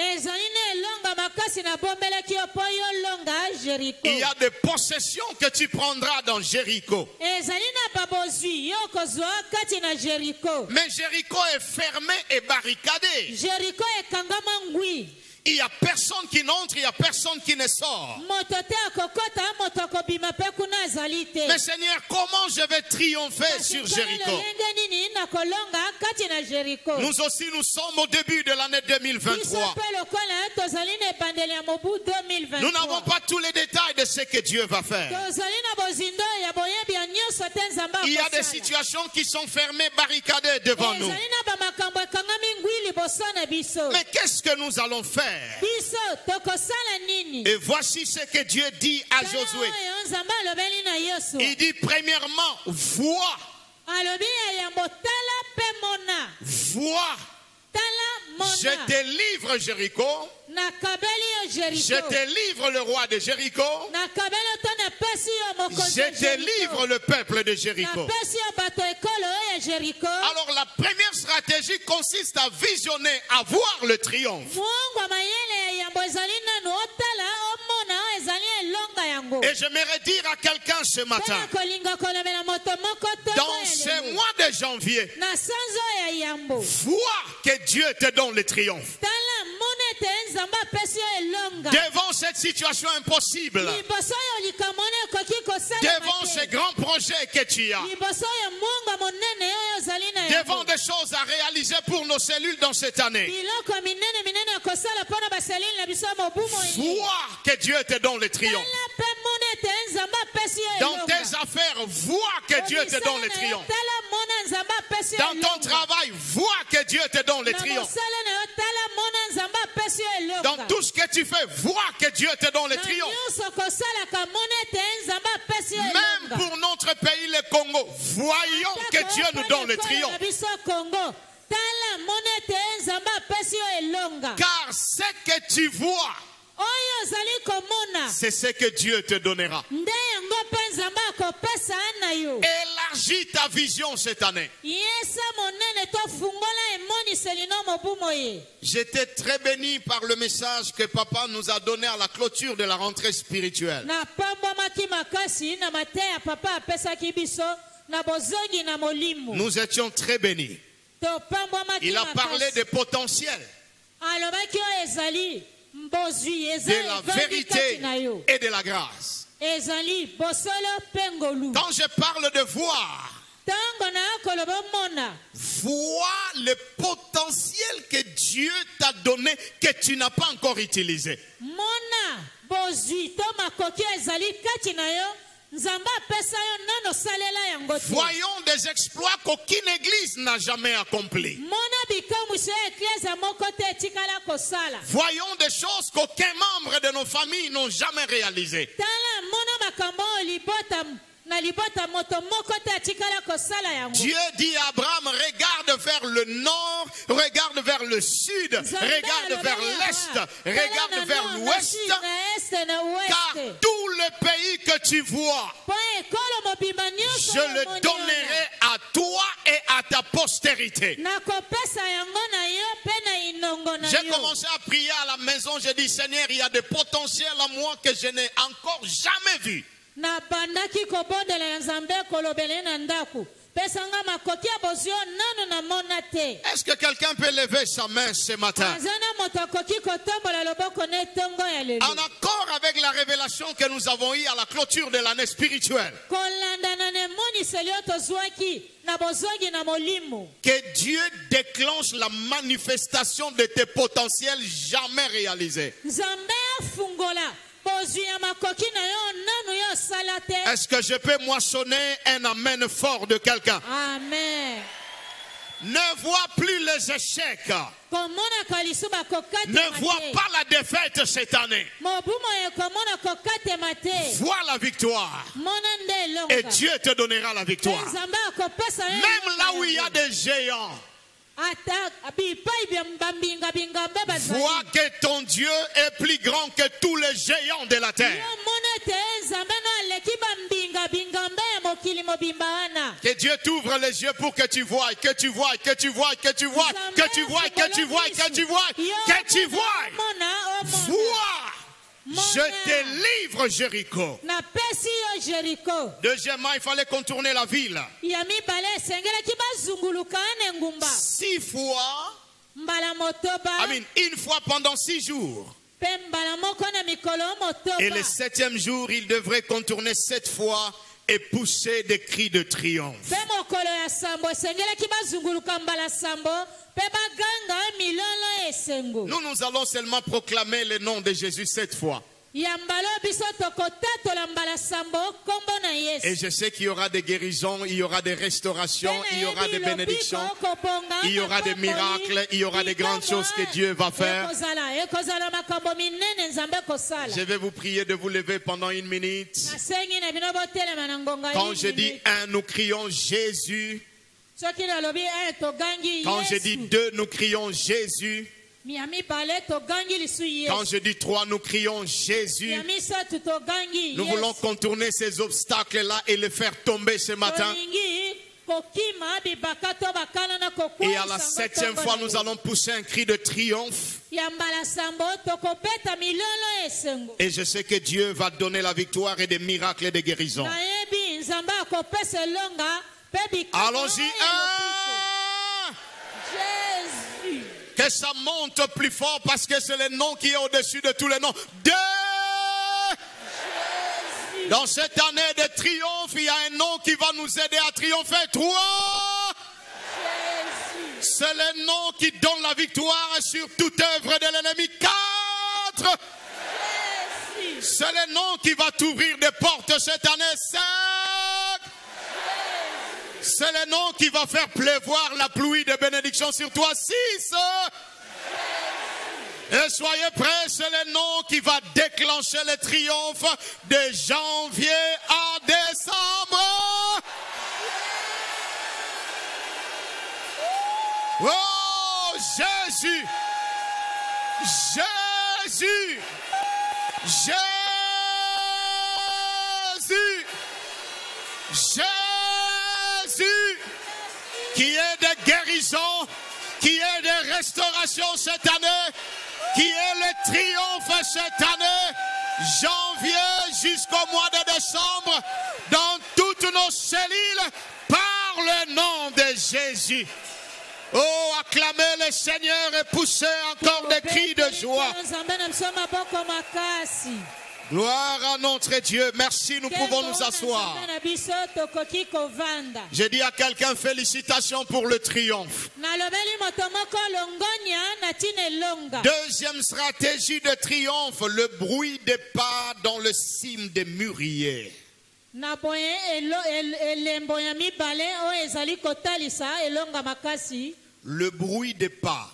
y a des possessions que tu prendras dans Jéricho. Mais Jéricho est fermé et barricadé. Il n'y a personne qui n'entre, il n'y a personne qui ne sort. Mais Seigneur, comment je vais triompher sur Jéricho? Nous aussi, nous sommes au début de l'année 2023. Nous n'avons pas tous les détails de ce que Dieu va faire. Il y a des situations qui sont fermées, barricadées devant nous. Mais qu'est-ce que nous allons faire? Et voici ce que Dieu dit à Josué. Il dit premièrement, vois. Vois. Je te livre Jéricho. Je te livre le roi de Jéricho. Je te livre le peuple de Jéricho. Alors la première stratégie consiste à visionner, à voir le triomphe. Et j'aimerais dire à quelqu'un ce matin, dans ce mois de janvier, vois que Dieu te donne le triomphe. Devant cette situation impossible, devant ce grand projet que tu as, devant des choses à réaliser pour nos cellules dans cette année, vois que Dieu te donne le triomphe. Dans tes affaires, vois que Dieu te donne le triomphe. Dans ton travail, vois que Dieu te donne le triomphe. Dans tout ce que tu fais, vois que Dieu te donne le triomphe. Même pour notre pays, le Congo, voyons que Dieu nous donne le triomphe. Car ce que tu vois, c'est ce que Dieu te donnera. Élargis élargis ta vision cette année. J'étais très béni par le message que papa nous a donné à la clôture de la rentrée spirituelle. Nous étions très bénis. Il a parlé de potentiel, de la vérité et de la grâce. Quand je parle de voir, vois le potentiel que Dieu t'a donné que tu n'as pas encore utilisé. Voyons des exploits qu'aucune église n'a jamais accomplis. Voyons des choses qu'aucun membre de nos familles n'ont jamais réalisées. Dieu dit à Abraham, regarde vers le nord, regarde vers le sud, regarde vers l'est, regarde vers l'ouest, car tout le pays que tu vois, je le donnerai à toi et à ta postérité. J'ai commencé à prier à la maison, j'ai dit, Seigneur, il y a des potentiels à moi que je n'ai encore jamais vus. Est-ce que quelqu'un peut lever sa main ce matin? En accord avec la révélation que nous avons eue à la clôture de l'année spirituelle, que Dieu déclenche la manifestation de tes potentiels jamais réalisés. Est-ce que je peux moissonner un amen fort de quelqu'un? Amen. Ne vois plus les échecs. Ne vois pas la défaite cette année. Vois la victoire. Et Dieu te donnera la victoire. Même là où il y a des géants. Vois que ton Dieu est plus grand que tous les géants de la terre. Que Dieu t'ouvre les yeux pour que tu vois, que tu vois, que tu vois, que tu vois, que tu vois, que tu vois, que tu vois, que tu vois. Vois. Je te livre Jéricho. Deuxièmement, il fallait contourner la ville. 6 fois. Une fois pendant 6 jours. Et le 7e jour, il devrait contourner 7 fois et pousser des cris de triomphe. Nous allons seulement proclamer le nom de Jésus 7 fois. Et je sais qu'il y aura des guérisons, il y aura des restaurations, il y aura des bénédictions, il y aura des miracles, il y aura des grandes choses que Dieu va faire. Je vais vous prier de vous lever pendant 1 minute. Quand je dis 1, nous crions Jésus. Quand je dis 2, nous crions Jésus. Quand je dis 3, nous crions Jésus. Nous voulons contourner ces obstacles-là et les faire tomber ce matin. Et à la 7e fois, nous allons pousser un cri de triomphe. Et je sais que Dieu va donner la victoire et des miracles et des guérisons. Allons-y. Que ça monte plus fort parce que c'est le nom qui est au-dessus de tous les noms. 2. Dans cette année de triomphe, il y a un nom qui va nous aider à triompher. 3. C'est le nom qui donne la victoire sur toute œuvre de l'ennemi. 4. C'est le nom qui va t'ouvrir des portes cette année. 5. C'est le nom qui va faire pleuvoir la pluie de bénédiction sur toi. 6. Et soyez prêts, c'est le nom qui va déclencher le triomphe de janvier à décembre. Oh Jésus, Jésus, Jésus, Jésus. Qu'il y ait des guérisons, qu'il y ait des restaurations cette année, qu'il y ait le triomphe cette année, janvier jusqu'au mois de décembre, dans toutes nos cellules, par le nom de Jésus. Oh, acclamez le Seigneur et poussez encore des cris de joie. Gloire à notre Dieu. Merci, nous pouvons nous asseoir. J'ai dit à quelqu'un, félicitations pour le triomphe. Deuxième stratégie de triomphe, le bruit des pas dans le cime des mûriers. Le bruit des pas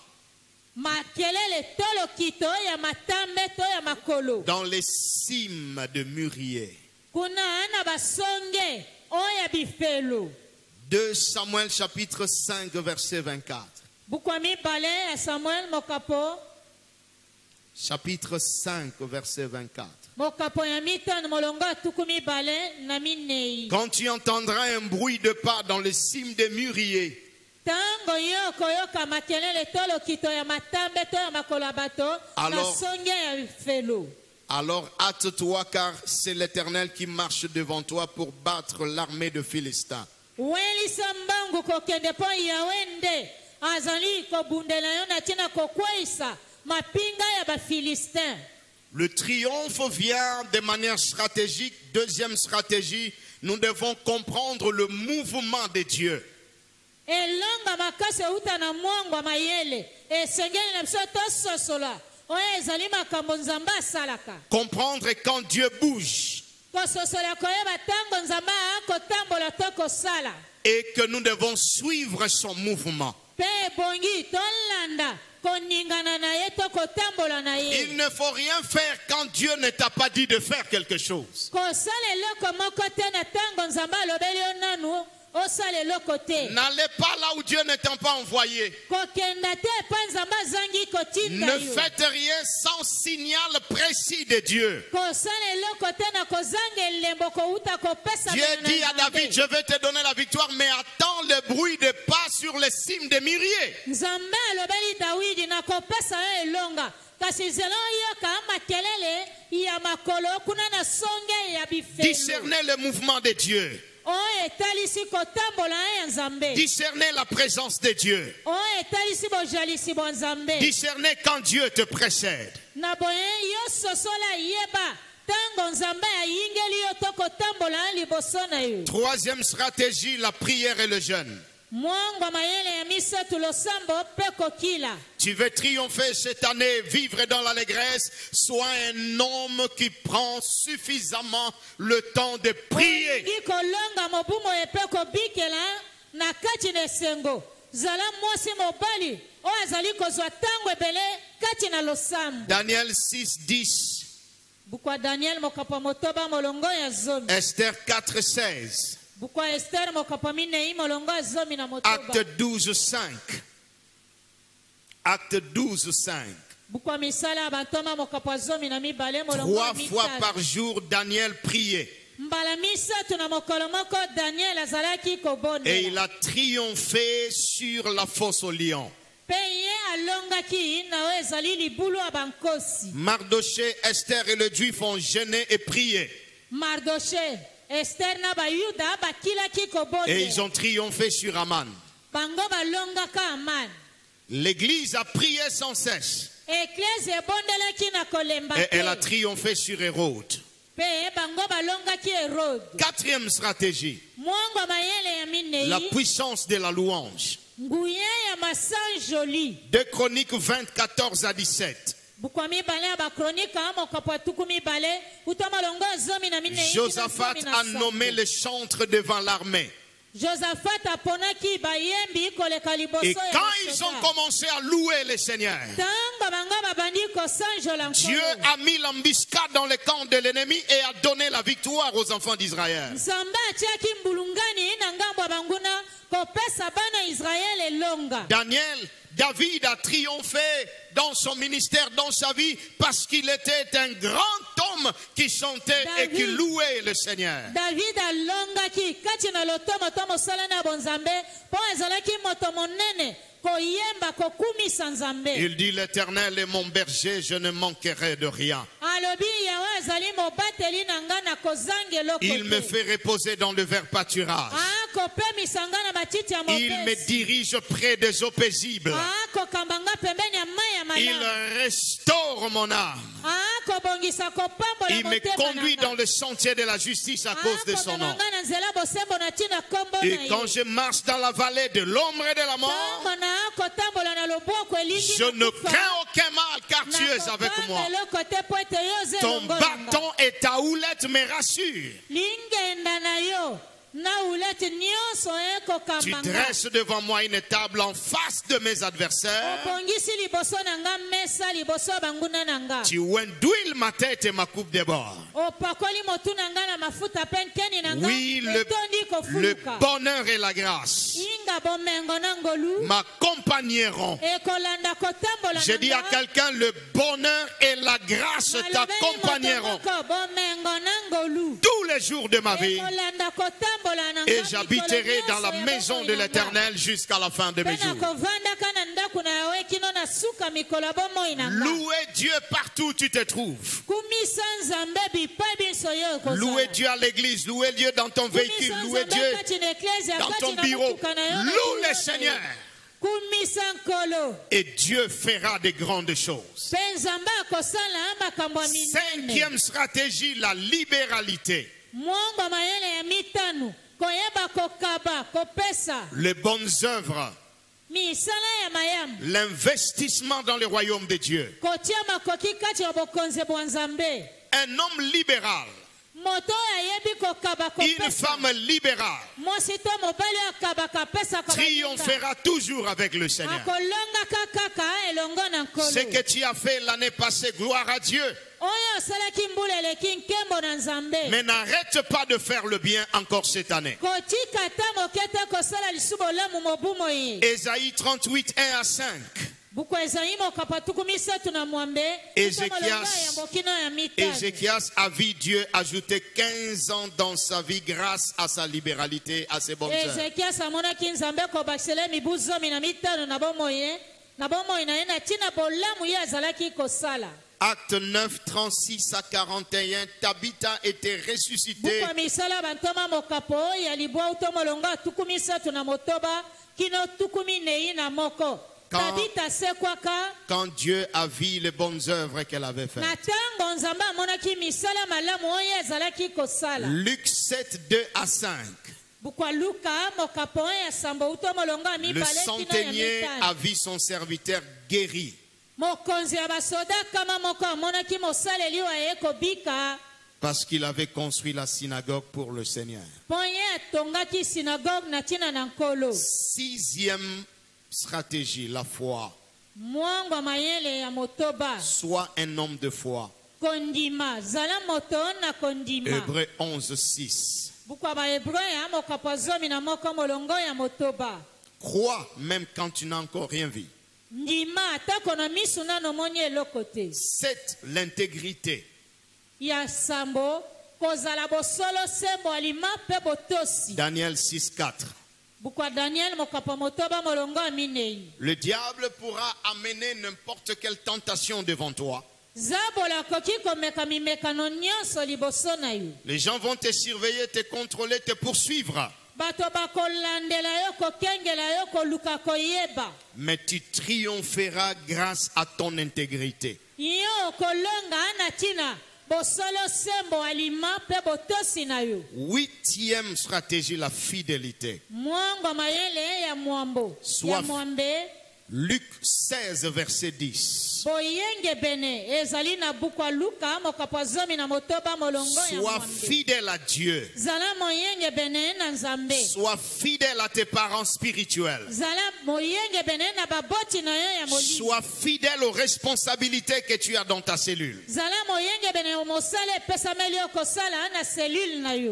dans les cimes de mûriers. 2 Samuel chapitre 5 verset 24. Chapitre 5 verset 24. Quand tu entendras un bruit de pas dans les cimes des mûriers, alors hâte-toi, car c'est l'Éternel qui marche devant toi pour battre l'armée de Philistins. Le triomphe vient de manière stratégique. Deuxième stratégie, nous devons comprendre le mouvement de Dieu. Comprendre quand Dieu bouge. Et que nous devons suivre son mouvement. Il ne faut rien faire quand Dieu ne t'a pas dit de faire quelque chose. N'allez pas là où Dieu ne t'a pas envoyé. Ne faites rien sans signal précis de Dieu. Dieu dit à David, je vais te donner la victoire, mais attends le bruit de pas sur les cimes des mûriers. Discernez le mouvement de Dieu. Discernez la présence de Dieu. Discernez quand Dieu te précède. Troisième stratégie, la prière et le jeûne. Tu veux triompher cette année, vivre dans l'allégresse, sois un homme qui prend suffisamment le temps de prier. Daniel 6:10. Esther 4:16. Acte 12:5. Acte 12:5. 3 fois par jour, Daniel priait. Et il a triomphé sur la fosse aux lions. Mardoché, Esther et le Juif ont jeûné et prié. Et ils ont triomphé sur Aman. L'église a prié sans cesse. Et elle a triomphé sur Hérode. Quatrième stratégie, la puissance de la louange. 2 Chroniques 20, 14 à 17. Josaphat a nommé les chantres devant l'armée. Et quand ils ont commencé à louer le Seigneur, Dieu a mis l'embuscade dans le camp de l'ennemi et a donné la victoire aux enfants d'Israël. David a triomphé dans son ministère, dans sa vie, parce qu'il était un grand homme hommes qui chantaient et qui louaient le Seigneur. David alongaki kati na lotomo to mosala na bonzambe po ezalaki moto monene koyemba kokumisa nzambe. Il dit l'Éternel est mon berger, je ne manquerai de rien. Alobi yawe azali mobateli na nga na kozangelo kote. Il me fait reposer dans le vert pâturage. Kopemisa nga na matiti ya mopesi. Il me dirige près des eaux paisibles. Kokamba nga pembeni ya mai ya malamu. Il restaure mon âme. Kobongisa kopambola Il me motema conduit na dans le sentier de la justice à cause de son nom. na nzela bosembo na tina kombo na Et ye. quand je marche dans la vallée de l'ombre et de la mort, Tango na kotambola na loboko elingi je ne kufa. crains aucun mal car tu es avec moi. Ton bâton et ta houlette me rassurent. Lingenda na yo na ulete nyonso Tu ekokambanga. dresses devant moi une table en face de mes adversaires. Opongisi liboso na nga mesa liboso banguna na nga. Tu induis ma tête et ma coupe déborde. Opakoli motu na nga na mafuta penkeni na nga. Oui, etondi le kofuluka. bonheur et la grâce Inga bomengo na ngolu. m'accompagneront. Ekolanda kotambola Je dis à quelqu'un, le bonheur et la grâce t'accompagneront bomengo na ngolu. tous les jours de ma vie. Ekolanda kotambola na nga. Et j'habiterai dans la maison de l'Éternel jusqu'à la fin de mes jours. Louez Dieu partout où tu te trouves. Louez Dieu à l'église, louez Dieu dans ton véhicule, louez Dieu dans ton bureau. Loue le Seigneur. Et Dieu fera de grandes choses. Cinquième stratégie, la libéralité. Les bonnes œuvres. L'investissement dans le royaume de Dieu. Un homme libéral. Une femme libérale triomphera toujours avec le Seigneur. Ce que tu as fait l'année passée, gloire à Dieu. Mais n'arrête pas de faire le bien encore cette année. Ésaïe 38, 1 à 5. Ézéchias a vu Dieu ajouter 15 ans dans sa vie grâce à sa libéralité, à ses bonnes œuvres. Acte 9, 36 à 41, Tabitha était ressuscitée. Quand Dieu a vu les bonnes œuvres qu'elle avait faites. Luc 7, 2 à 5. Le centenier a vu son serviteur guéri. Parce qu'il avait construit la synagogue pour le Seigneur. Sixième stratégie, la foi. Sois un homme de foi. Hébreux 11, 6. Crois même quand tu n'as encore rien vu. 7. L'intégrité. Daniel 6, 4. Le diable pourra amener n'importe quelle tentation devant toi. Les gens vont te surveiller, te contrôler, te poursuivre. Mais tu triompheras grâce à ton intégrité. Huitième stratégie, la fidélité. Sois Luc 16, verset 10. Sois fidèle à Dieu. Sois fidèle à tes parents spirituels. Sois fidèle aux responsabilités que tu as dans ta cellule.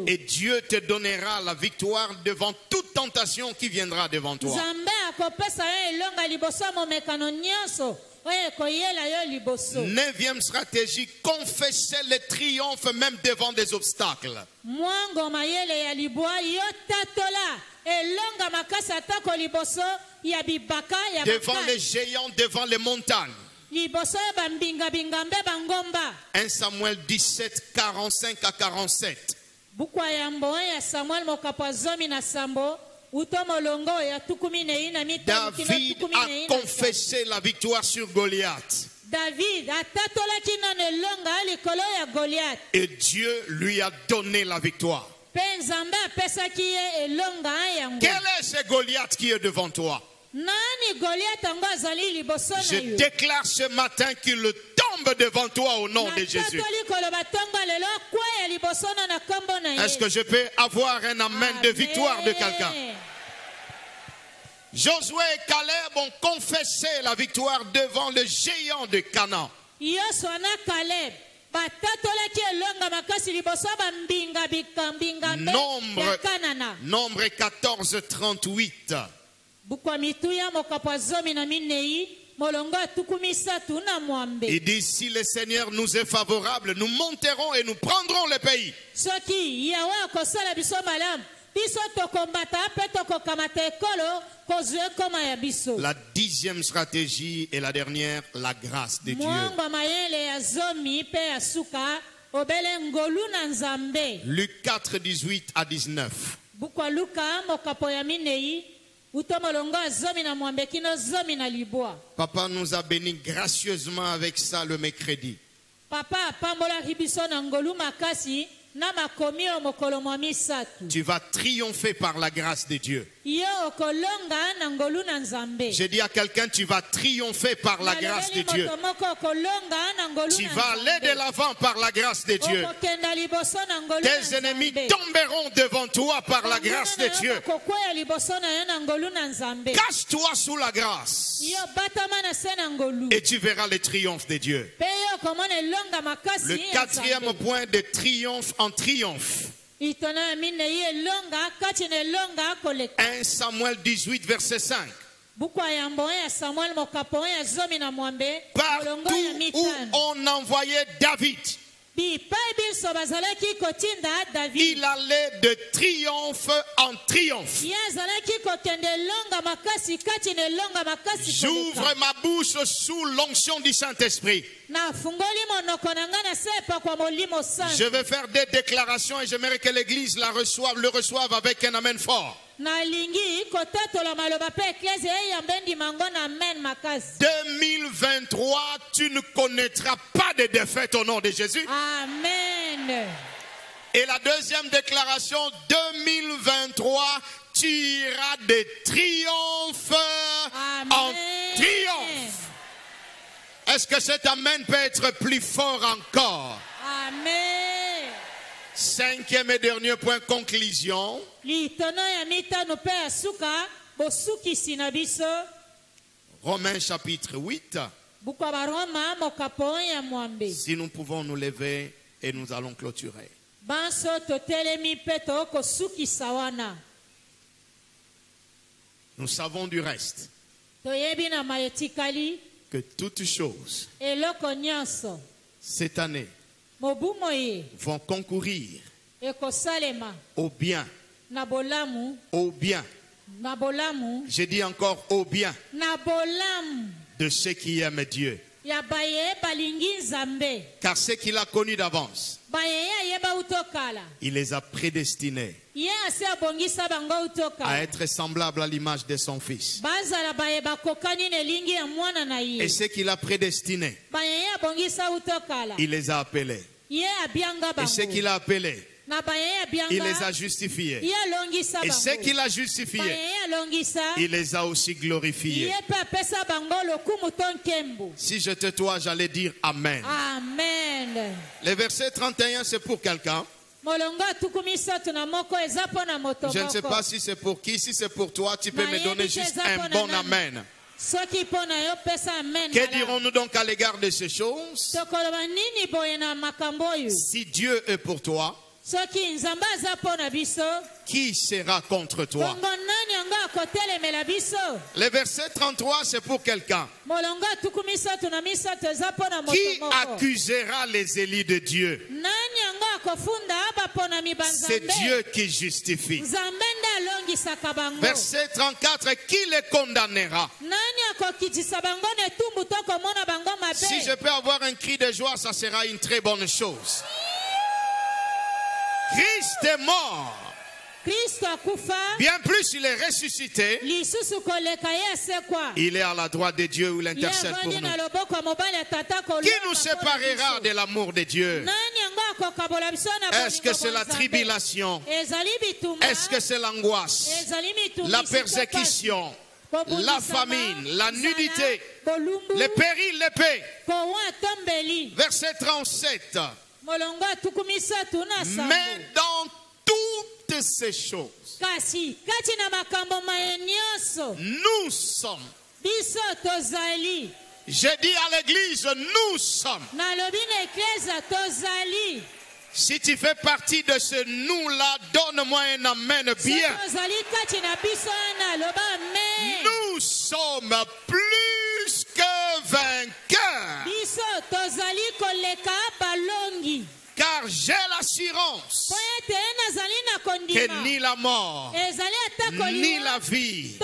Et Dieu te donnera la victoire devant toute tentation qui viendra devant toi. Neuvième stratégie, confesser les triomphes même devant des obstacles. Devant les géants, devant les montagnes. 1 Samuel 17, 45 à 47. David a confessé la victoire sur Goliath. Et Dieu lui a donné la victoire. Quel est ce Goliath qui est devant toi? Je déclare ce matin qu'il tombe devant toi au nom de Jésus. Est-ce que je peux avoir un amen de victoire de quelqu'un? Josué et Caleb ont confessé la victoire devant le géant de Canaan. Nombre 14, 38. Il dit, si le Seigneur nous est favorable, nous monterons et nous prendrons le pays. La 10e stratégie et la dernière, la grâce de Dieu. Luc 4, 18 à 19. Papa nous a bénis gracieusement avec ça le mercredi. Tu vas triompher par la grâce de Dieu. J'ai dit à quelqu'un, tu vas triompher par la grâce de Dieu. Tu vas aller de l'avant par la grâce de Dieu. Tes ennemis tomberont devant toi par la grâce de Dieu. Cache-toi sous la grâce et tu verras le triomphe de Dieu. Le 4e point de triomphe en triomphe. 1 Samuel 18, verset 5. Partout où on envoyait David, il allait de triomphe en triomphe. J'ouvre ma bouche sous l'onction du Saint-Esprit. Je vais faire des déclarations et j'aimerais que l'Église le reçoive avec un amen fort. 2023, tu ne connaîtras pas de défaite au nom de Jésus. Amen. Et la deuxième déclaration, 2023, tu iras de triomphe en triomphe. Est-ce que cet amen peut être plus fort encore? Amen. 5e et dernier point, conclusion. Romains chapitre 8. Si nous pouvons nous lever et nous allons clôturer. Nous savons du reste que toutes choses cette année vont concourir au bien. Au bien. Je dis encore au bien de ceux qui aiment Dieu. Car ceux qu'il a connus d'avance, il les a prédestinés à être semblables à l'image de son Fils. Et ceux qu'il a prédestinés, il les a appelés. Et ceux qu'il a appelés, il les a justifiés. Et ceux qu'il a justifiés, il les a aussi glorifiés. Si j'étais toi, j'allais dire Amen. Amen. Le verset 31, c'est pour quelqu'un. Je ne sais pas si c'est pour qui. Si c'est pour toi, tu peux me donner juste un bon Amen. Que dirons-nous donc à l'égard de ces choses? Si Dieu est pour toi, qui sera contre toi? Le verset 33, c'est pour quelqu'un. Qui accusera les élus de Dieu? C'est Dieu qui justifie. Verset 34, qui les condamnera? Si je peux avoir un cri de joie, ça sera une très bonne chose. Christ est mort. Bien plus, il est ressuscité. Il est à la droite de Dieu où il intercède pour nous. Qui nous séparera de l'amour de Dieu? Est-ce que c'est la tribulation? Est-ce que c'est l'angoisse? La persécution? La famine? La nudité? Les périls, l'épée? Verset 37. Mais dans toutes ces choses, nous sommes. J'ai dit à l'église, nous sommes. Si tu fais partie de ce nous-là, donne-moi un amen bien. Nous sommes plus que vainqueurs. Car j'ai l'assurance que ni la mort, ni la vie,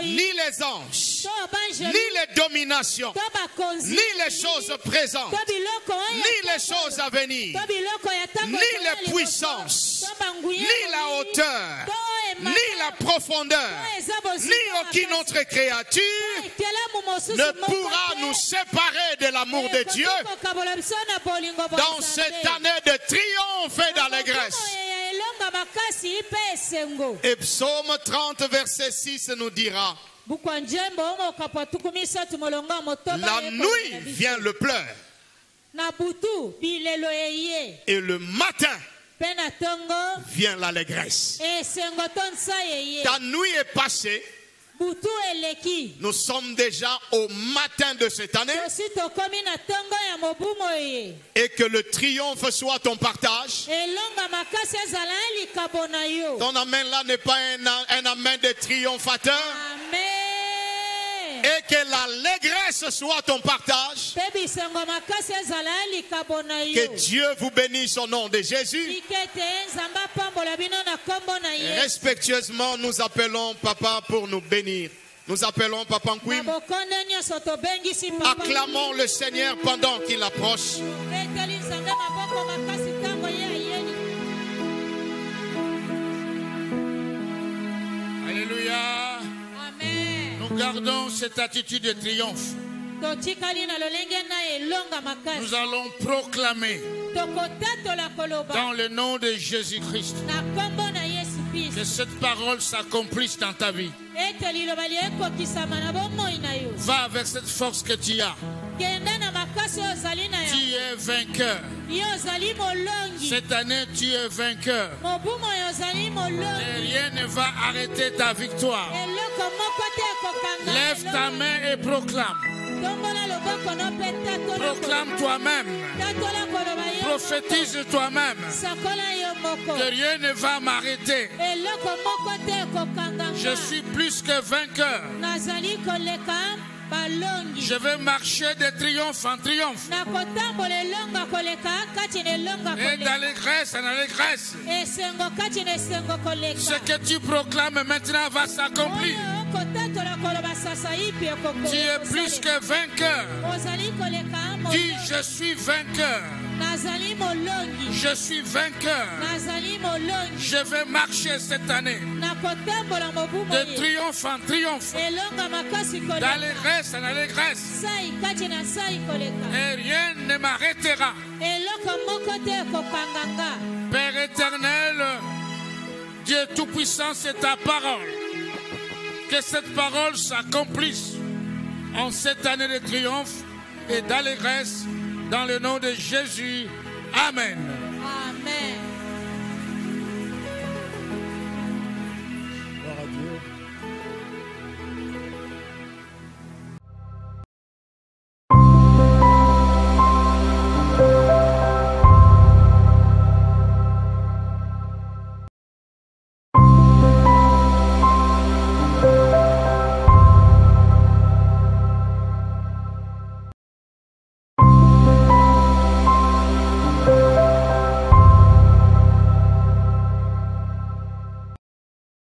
ni les anges, ni les dominations, ni les choses présentes, ni les choses à venir, ni les puissances, ni la hauteur, ni la profondeur, ni aucune autre créature ne pourra nous séparer de l'amour de Dieu dans cette année de triomphe et d'allégresse. Et Psaume 30 verset 6 nous dira: la nuit vient le pleur et le matin vient l'allégresse. Ta nuit est passée. Nous sommes déjà au matin de cette année. Et que le triomphe soit ton partage. Ton amen là n'est pas un amen de triomphateur. Et que l'allégresse soit ton partage. Que Dieu vous bénisse au nom de Jésus. Respectueusement, nous appelons Papa pour nous bénir. Nous appelons Papa Nkwim. Acclamons le Seigneur pendant qu'il approche. Alléluia. Nous gardons cette attitude de triomphe. Nous allons proclamer dans le nom de Jésus-Christ que cette parole s'accomplisse dans ta vie. Va avec cette force que tu as. Tu es vainqueur. Cette année, tu es vainqueur. Et rien ne va arrêter ta victoire. Lève ta main et proclame. Proclame toi-même. Prophétise toi-même. Que rien ne va m'arrêter. Je suis plus que vainqueur. Je vais marcher de triomphe en triomphe. Et d'allégresse en allégresse. Ce que tu proclames maintenant va s'accomplir. Tu es plus que vainqueur. Dis, je suis vainqueur. Je suis vainqueur. Je vais marcher cette année de triomphe en triomphe, d'allégresse en allégresse, et rien ne m'arrêtera. Père éternel, Dieu Tout-Puissant, c'est ta parole. Que cette parole s'accomplisse en cette année de triomphe et d'allégresse dans le nom de Jésus. Amen.